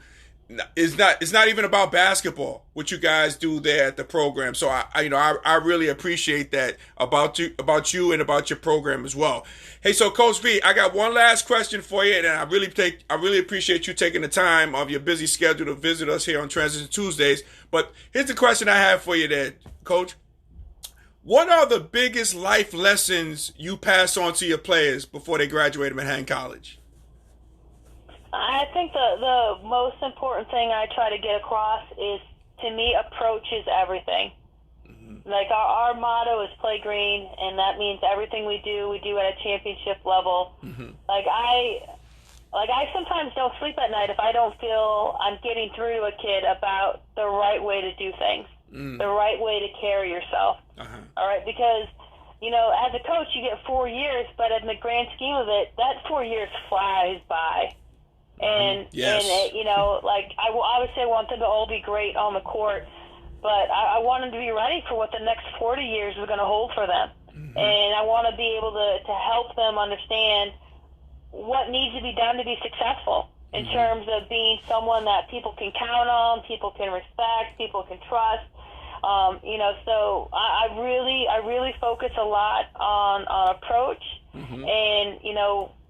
it's not even about basketball, what you guys do there at the program. So I really appreciate that about you and about your program as well. Hey, so Coach V, I got one last question for you, and I really appreciate you taking the time of your busy schedule to visit us here on Transition Tuesdays. But here's the question I have for you there, Coach. What are the biggest life lessons you pass on to your players before they graduate Manhattan College? I think the most important thing I try to get across is, to me, approach is everything. Mm-hmm. Like our motto is play green, and that means everything we do at a championship level. Mm-hmm. Like I sometimes don't sleep at night if I don't feel I'm getting through to a kid about the right way to do things, the right way to carry yourself. Uh-huh. All right, because as a coach you get 4 years, but in the grand scheme of it, that 4 years flies by. And, yes. Like I would say I want them to all be great on the court, but I want them to be ready for what the next 40 years is going to hold for them. Mm-hmm. And I want to be able to help them understand what needs to be done to be successful in terms of being someone that people can count on, people can respect, people can trust. So I really focus a lot on approach and,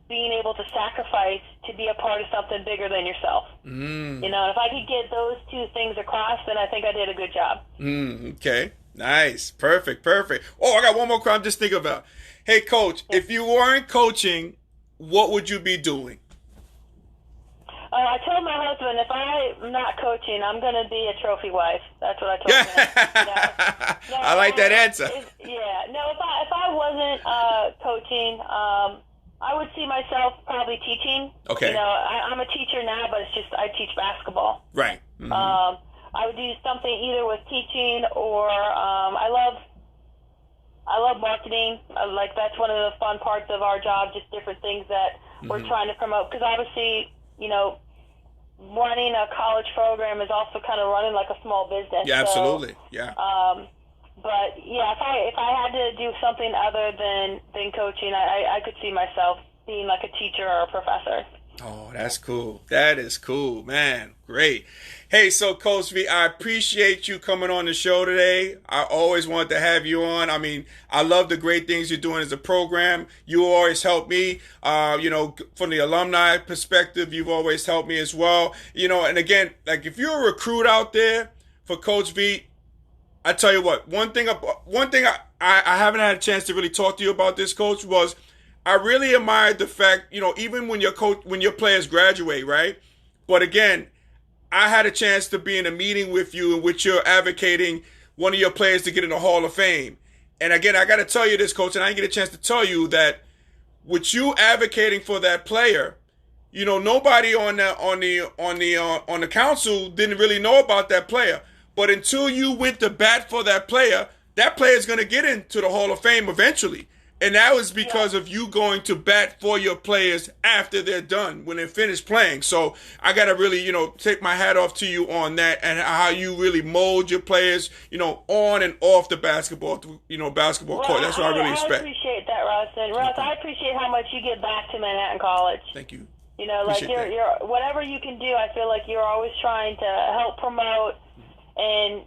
being able to sacrifice to be a part of something bigger than yourself. And if I could get those two things across, then I think I did a good job. Okay. Nice. Perfect. Oh, I got one more question I'm just thinking about. Hey, Coach, if you weren't coaching, what would you be doing? I told my husband, if I'm not coaching, I'm going to be a trophy wife. That's what I told him. No, I like that answer. If I wasn't coaching, I would see myself probably teaching. Okay. I'm a teacher now, but it's just I teach basketball. Right. Mm-hmm. I would do something either with teaching or I love marketing. That's one of the fun parts of our job, just different things that we're trying to promote. Because obviously, running a college program is also kind of running like a small business. Yeah, absolutely. Yeah. But yeah, if I had to do something other than coaching, I could see myself being like a teacher or a professor. Oh, that's cool. That is cool, man. Great. Hey, so Coach V, I appreciate you coming on the show today. I always wanted to have you on. I mean, I love the great things you're doing as a program. You always help me. From the alumni perspective, you've always helped me as well. And again, like if you're a recruit out there for Coach V, I tell you what, one thing I haven't had a chance to really talk to you about this, Coach, was I really admired the fact, even when your players graduate, right? But again, I had a chance to be in a meeting with you in which you're advocating one of your players to get in the Hall of Fame. And again, I got to tell you this, Coach, and I didn't get a chance to tell you that with you advocating for that player, nobody on the council didn't really know about that player. But until you went to bat for that player is going to get into the Hall of Fame eventually. And that was because of you going to bat for your players after they're done, when they're finished playing. So I got to really, take my hat off to you on that and how you really mold your players, on and off the basketball court. That's what I really respect. I appreciate that, Russ. And Russ, I appreciate how much you give back to Manhattan College. Thank you. You're whatever you can do, I feel like you're always trying to help promote. And,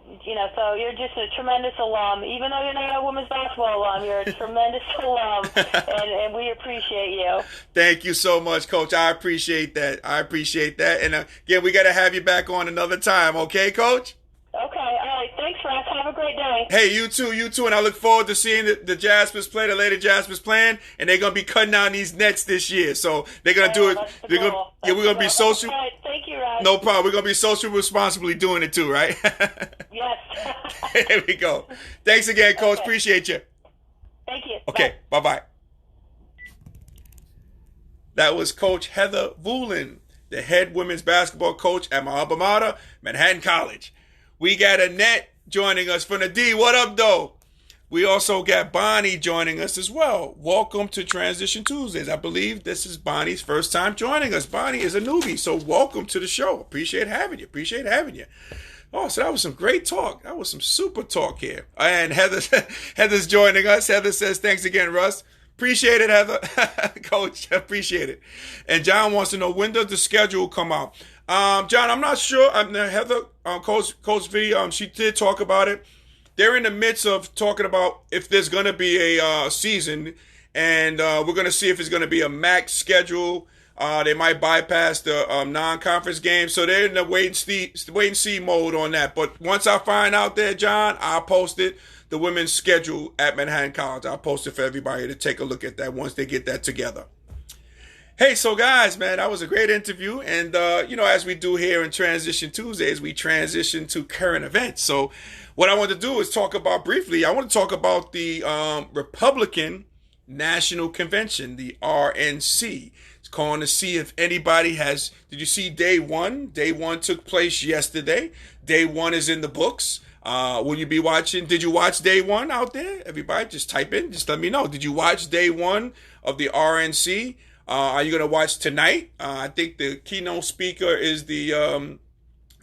so you're just a tremendous alum. Even though you're not a women's basketball alum, you're a tremendous alum, and we appreciate you. Thank you so much, Coach. I appreciate that. And, again, we got to have you back on another time. Okay, Coach? Okay. All right. Thanks, Russ. Have a great day. Hey, you too. And I look forward to seeing the Jaspers play, the Lady Jaspers playing, and they're going to be cutting down these nets this year. So they're going to do it. We're going to be social. All right. Thank you, Russ. No problem. We're going to be social responsibly doing it too, right? Yes. Here we go. Thanks again, Coach. Okay. Appreciate you. Thank you. Okay. Bye-bye. That was Coach Heather Vulin, the head women's basketball coach at my alma mater, Manhattan College. We got Annette joining us from the D. What up, though? We also got Bonnie joining us as well. Welcome to Transition Tuesdays. I believe this is Bonnie's first time joining us. Bonnie is a newbie, so welcome to the show. Appreciate having you. Oh, so that was some great talk. That was some super talk here. And Heather's joining us. Heather says, thanks again, Russ. Appreciate it, Heather. Coach, appreciate it. And John wants to know, when does the schedule come out? John, I'm not sure. Heather, Coach V, she did talk about it. They're in the midst of talking about if there's going to be a season, and we're going to see if it's going to be a max schedule. They might bypass the non-conference games, so they're in the wait and see mode on that. But once I find out there, John, I'll post it. The women's schedule at Manhattan College. I'll post it for everybody to take a look at that once they get that together. Hey, so guys, man, that was a great interview. And, as we do here in Transition Tuesdays, we transition to current events. So what I want to do is talk about briefly, I want to talk about the Republican National Convention, the RNC. It's calling to see if anybody did you see day one? Day one took place yesterday. Day one is in the books. Will you be watching? Did you watch day one out there? Everybody, just type in. Just let me know. Did you watch day one of the RNC? Are you going to watch tonight? I think the keynote speaker is the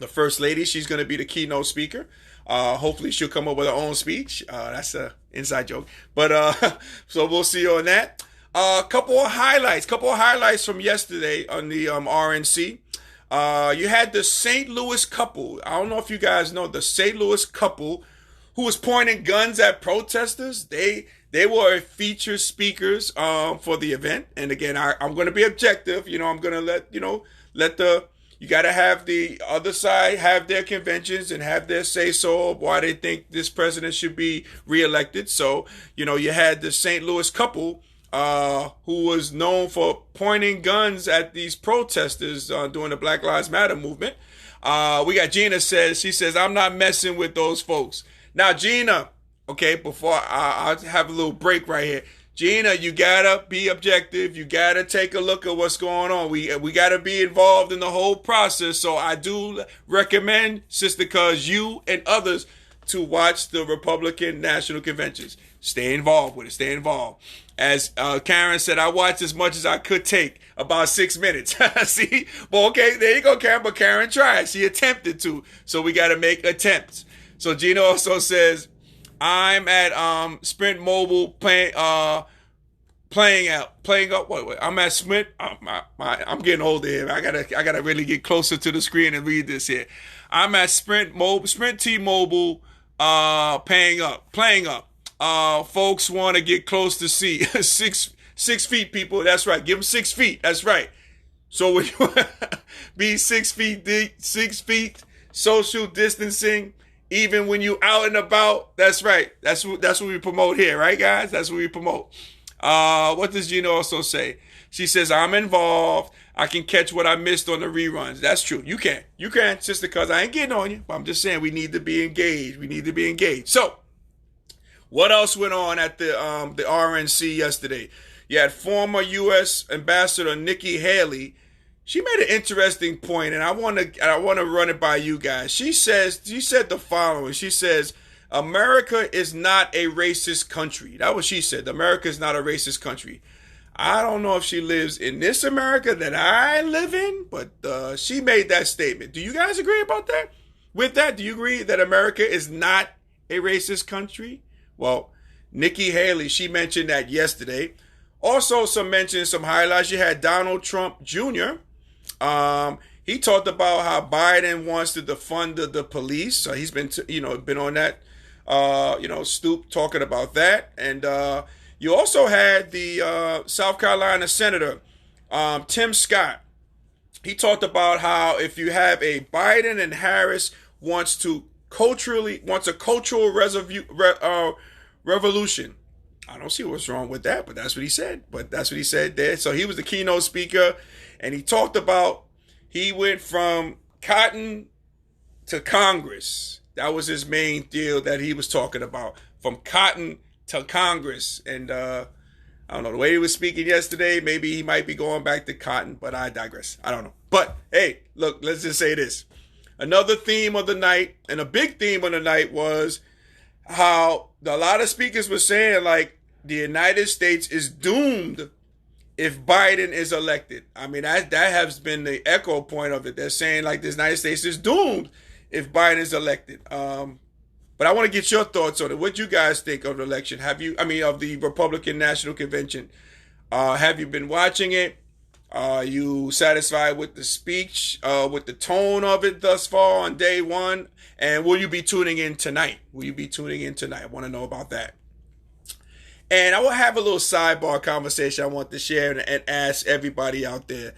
First Lady. She's going to be the keynote speaker. Hopefully she'll come up with her own speech. That's an inside joke. But so we'll see on that. Couple of highlights from yesterday on the RNC. You had the St. Louis couple. I don't know if you guys know the St. Louis couple who was pointing guns at protesters. They were featured speakers for the event. And again, I'm going to be objective. I'm going to you got to have the other side have their conventions and have their say so of why they think this president should be reelected. So, you had the St. Louis couple who was known for pointing guns at these protesters during the Black Lives Matter movement. We got Gina she says, I'm not messing with those folks. Now, Gina, okay, before I'll have a little break right here. Gina, you gotta be objective. You gotta take a look at what's going on. We gotta be involved in the whole process. So I do recommend, sister, cuz you and others to watch the Republican National Conventions. Stay involved with it. Stay involved. As Karen said, I watched as much as I could take, about 6 minutes. See? Well, okay, there you go, Karen. But Karen tried. She attempted to. So we got to make attempts. So Gina also says, I'm at Sprint Mobile playing up. Wait. I'm at Sprint. I'm getting older here. I gotta really get closer to the screen and read this here. I'm at Sprint T-Mobile playing up. Folks want to get close to see 6 feet, people. That's right. Give them 6 feet. That's right. So when you be 6 feet deep, 6 feet, social distancing, even when you out and about. That's right. That's what we promote here, right, guys? That's what we promote. What does Gina also say? She says, I'm involved. I can catch what I missed on the reruns. That's true. You can, sister, because I ain't getting on you. But I'm just saying we need to be engaged. So, what else went on at the RNC yesterday? You had former U.S. Ambassador Nikki Haley. She made an interesting point, and I want to run it by you guys. She said the following. She says, America is not a racist country. That's what she said. America is not a racist country. I don't know if she lives in this America that I live in, but she made that statement. Do you guys agree about that? With that, do you agree that America is not a racist country? Well, Nikki Haley, she mentioned that yesterday. Also, some highlights. You had Donald Trump Jr. He talked about how Biden wants to defund the police. So he's been on that, stoop talking about that. And you also had the South Carolina Senator Tim Scott. He talked about how if you have a Biden and Harris wants a cultural revolution. I don't see what's wrong with that, but that's what he said. There. So he was the keynote speaker, and he talked about he went from cotton to Congress. That was his main deal that he was talking about, from cotton to Congress. And I don't know, the way he was speaking yesterday, maybe he might be going back to cotton, but I digress. I don't know. But hey, look, let's just say this. another theme of the night, and a big theme of the night was how a lot of speakers were saying like the United States is doomed if Biden is elected. I mean, that has been the echo point of it. They're saying like the United States is doomed if Biden is elected. But I want to get your thoughts on it. What do you guys think of the election? Of the Republican National Convention? Have you been watching it? Are you satisfied with the speech, with the tone of it thus far on day one? And will you be tuning in tonight? I want to know about that. And I will have a little sidebar conversation I want to share and ask everybody out there.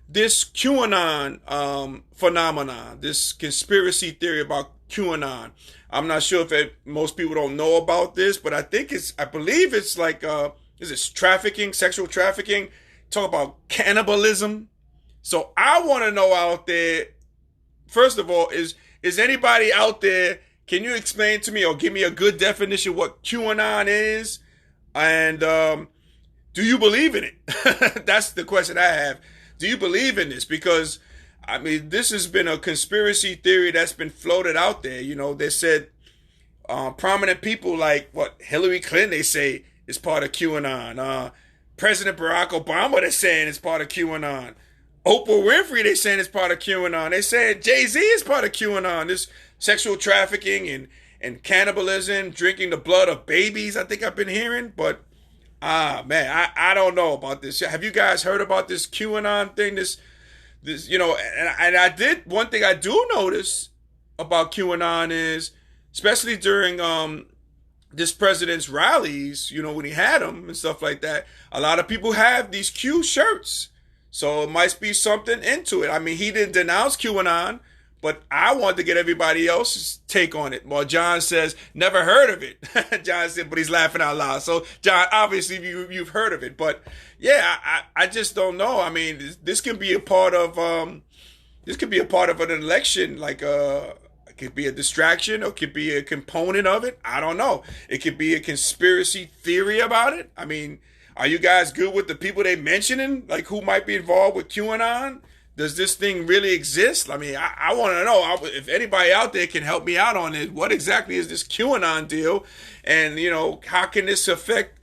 This QAnon phenomenon, this conspiracy theory about QAnon. I'm not sure if most people don't know about this, but I believe it's like, is it trafficking, sexual trafficking? Talk about cannibalism. So I want to know out there, first of all, is anybody out there, can you explain to me or give me a good definition what QAnon is? And do you believe in it? That's the question I have. Do you believe in this? Because, I mean, this has been a conspiracy theory that's been floated out there. You know, they said prominent people like, Hillary Clinton, they say, is part of QAnon. President Barack Obama, they're saying is part of QAnon. Oprah Winfrey, they're saying is part of QAnon. They said Jay-Z is part of QAnon. This sexual trafficking and cannibalism, drinking the blood of babies, I think I've been hearing. But, man, I don't know about this. Have you guys heard about this QAnon thing? This, and I did, one thing I do notice about QAnon is, especially during this president's rallies, when he had them and stuff like that, a lot of people have these Q shirts. So it might be something into it. I mean, he didn't denounce QAnon, but I want to get everybody else's take on it. Well, John says, never heard of it. John said, but he's laughing out loud. So, John, obviously you've heard of it. But, yeah, I just don't know. I mean, this can be a part of an election, like it could be a distraction or it could be a component of it. I don't know. It could be a conspiracy theory about it. I mean, are you guys good with the people they mentioning? Like, who might be involved with QAnon? Does this thing really exist? I mean, I want to know if anybody out there can help me out on it. What exactly is this QAnon deal? And, how can this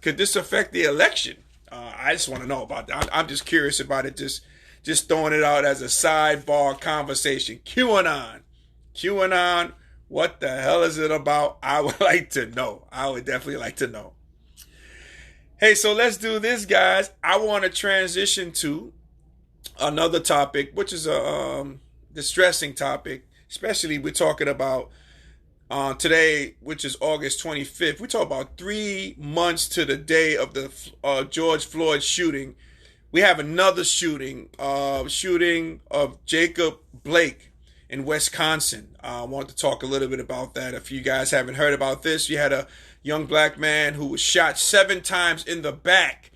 could this affect the election? I just want to know about that. I'm just curious about it. Just throwing it out as a sidebar conversation. QAnon, what the hell is it about? I would like to know. I would definitely like to know. Hey, so let's do this, guys. I want to transition to another topic, which is a distressing topic, especially we're talking about today, which is August 25th. We talk about 3 months to the day of the George Floyd shooting. We have another shooting of Jacob Blake in Wisconsin. I want to talk a little bit about that. If you guys haven't heard about this, you had a young black man who was shot 7 times in the back,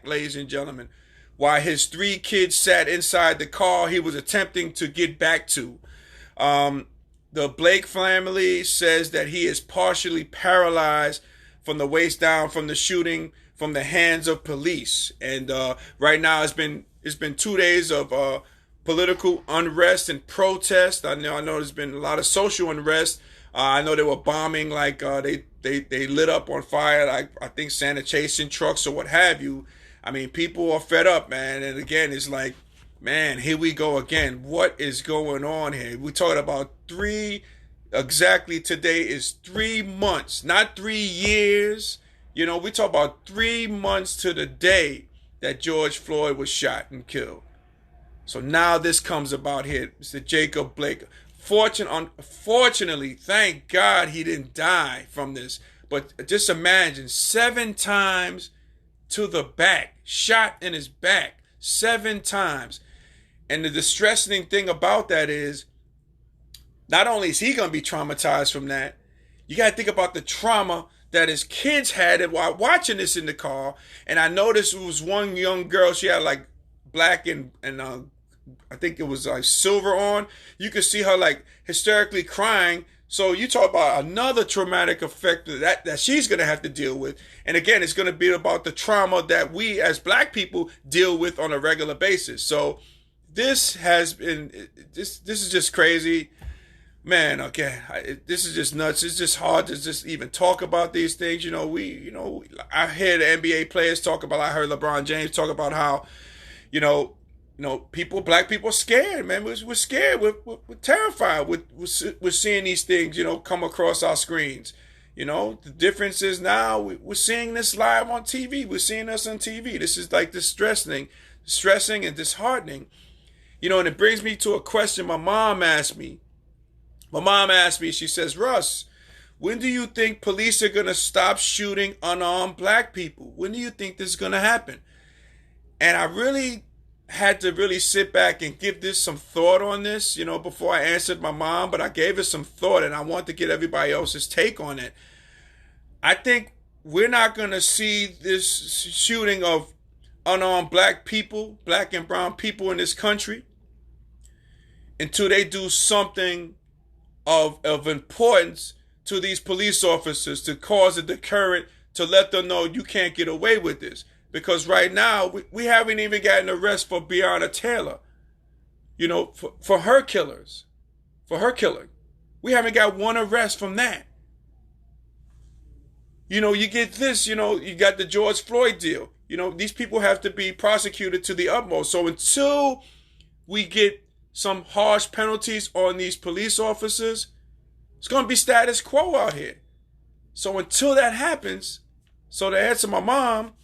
ladies and gentlemen, while his 3 kids sat inside the car he was attempting to get back to. The Blake family says that he is partially paralyzed from the waist down from the shooting from the hands of police. And right now it's been 2 days of political unrest and protest. I know there's been a lot of social unrest. I know they were bombing, like they lit up on fire, like I think sanitation trucks or what have you. I mean, people are fed up, man. And again, it's like, man, here we go again. What is going on here? We're talking about exactly today is 3 months, not 3 years. We talk about 3 months to the day that George Floyd was shot and killed. So now this comes about here. Mr. Jacob Blake. Unfortunately, thank God he didn't die from this. But just imagine 7 times to the back, shot in his back 7 times. And the distressing thing about that is, not only is he going to be traumatized from that, you got to think about the trauma that his kids had while watching this in the car. And I noticed it was one young girl, she had like black and I think it was like silver on. You could see her like hysterically crying. So you talk about another traumatic effect that she's going to have to deal with. And again, it's going to be about the trauma that we as black people deal with on a regular basis. So this has been this is just crazy, man. Okay, this is just nuts. It's just hard to just even talk about these things. I hear the NBA players talk about. I heard LeBron James talk about how, black people are scared, man. We're scared. We're terrified. We're seeing these things, come across our screens. The difference is now we're seeing this live on TV. We're seeing us on TV. This is like distressing and disheartening. And it brings me to a question my mom asked me. She says, Russ, when do you think police are going to stop shooting unarmed black people? When do you think this is going to happen? And I really had to really sit back and give this some thought on this, before I answered my mom, but I gave it some thought and I want to get everybody else's take on it. I think we're not going to see this shooting of unarmed black people, black and brown people in this country, until they do something of importance to these police officers to cause a deterrent, to let them know you can't get away with this. Because right now, we haven't even gotten an arrest for Breonna Taylor, for her killers, for her killing. We haven't got one arrest from that. You get this, you got the George Floyd deal. These people have to be prosecuted to the utmost. So until we get some harsh penalties on these police officers, it's going to be status quo out here. So until that happens, so to answer my mom,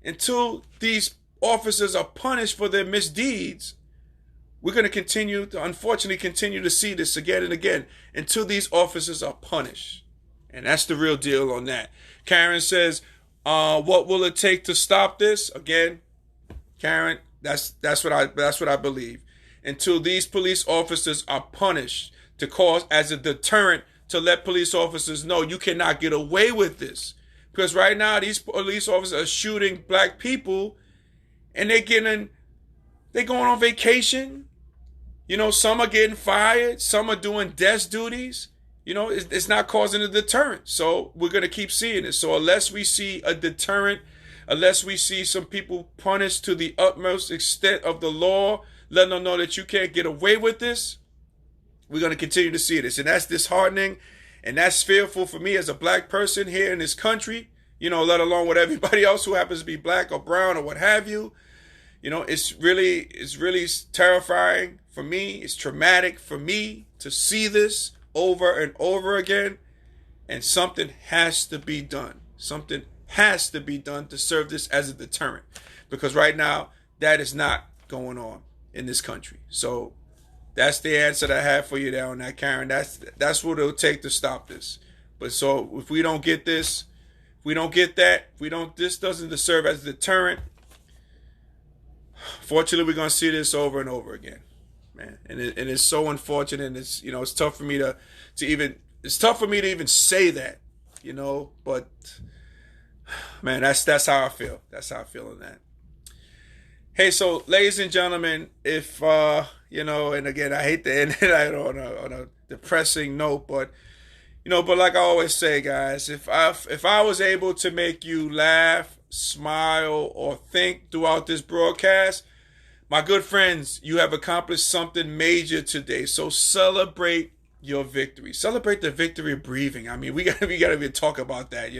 until these officers are punished for their misdeeds, we're going to unfortunately continue to see this again and again until these officers are punished. And that's the real deal on that. Karen says, what will it take to stop this? Again, Karen, that's what I believe. Until these police officers are punished, to cause as a deterrent, to let police officers know you cannot get away with this. Because right now these police officers are shooting black people and they're going on vacation. Some are getting fired. Some are doing desk duties. It's not causing a deterrent. So we're going to keep seeing it. So unless we see a deterrent, unless we see some people punished to the utmost extent of the law, letting them know that you can't get away with this, we're going to continue to see this. And that's disheartening. And that's fearful for me as a black person here in this country, let alone with everybody else who happens to be black or brown or what have you. It's really terrifying for me. It's traumatic for me to see this over and over again. And something has to be done. Something has to be done to serve this as a deterrent. Because right now, that is not going on in this country. So that's the answer that I have for you there on that, Karen. That's what it'll take to stop this. But so if we don't get this, if we don't get that, this doesn't serve as a deterrent, fortunately, we're going to see this over and over again, man. And it's so unfortunate. And it's, it's tough for me to even say that, but man, that's how I feel. That's how I feel on that. Hey, so ladies and gentlemen, if, and again, I hate to end it on a depressing note, but like I always say, guys, if I was able to make you laugh, smile, or think throughout this broadcast, my good friends, you have accomplished something major today. So celebrate your victory. Celebrate the victory of breathing. I mean, we gotta even talk about that.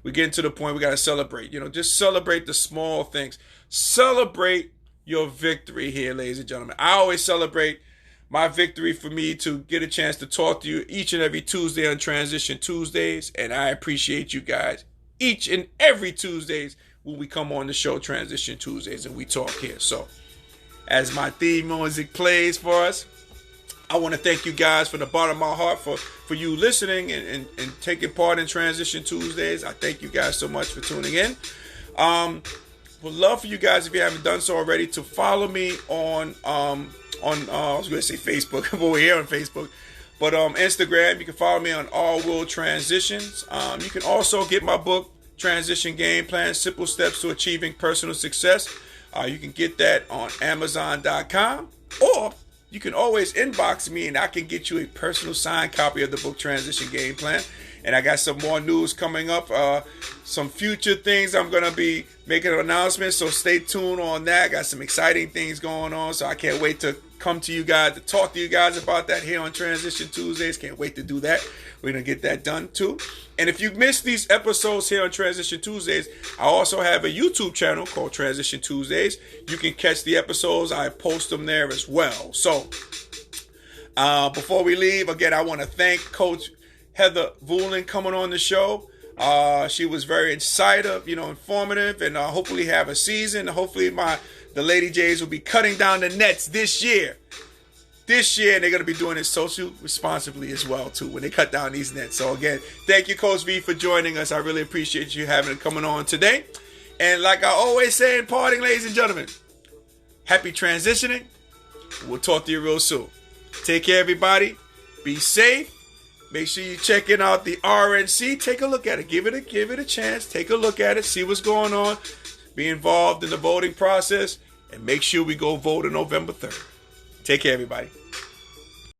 We're getting to the point we gotta celebrate. Just celebrate the small things. Celebrate your victory here, ladies and gentlemen. I always celebrate my victory for me to get a chance to talk to you each and every Tuesday on Transition Tuesdays, and I appreciate you guys each and every Tuesdays when we come on the show Transition Tuesdays and we talk here. So, as my theme music plays for us, I want to thank you guys from the bottom of my heart for you listening and taking part in Transition Tuesdays. I thank you guys so much for tuning in. Would love for you guys, if you haven't done so already, to follow me on I was going to say Facebook, I'm over here on Facebook, but Instagram. You can follow me on All World Transitions. You can also get my book, Transition Game Plan, Simple Steps to Achieving Personal Success. You can get that on Amazon.com, or you can always inbox me and I can get you a personal signed copy of the book, Transition Game Plan. And I got some more news coming up. Some future things I'm going to be making an announcement. So stay tuned on that. I got some exciting things going on. So I can't wait to come to you guys, to talk to you guys about that here on Transition Tuesdays. Can't wait to do that. We're going to get that done too. And if you missed these episodes here on Transition Tuesdays, I also have a YouTube channel called Transition Tuesdays. You can catch the episodes. I post them there as well. So before we leave, again, I want to thank Coach Heather Vulin coming on the show. She was very informative, and hopefully have a season. Hopefully the Lady Jays will be cutting down the nets this year. And they're going to be doing it socially responsibly as well, too, when they cut down these nets. So, again, thank you, Coach V, for joining us. I really appreciate you coming on today. And like I always say in parting, ladies and gentlemen, happy transitioning. We'll talk to you real soon. Take care, everybody. Be safe. Make sure you check out the RNC. Take a look at it. Give it a chance. Take a look at it. See what's going on. Be involved in the voting process. And make sure we go vote on November 3rd. Take care, everybody.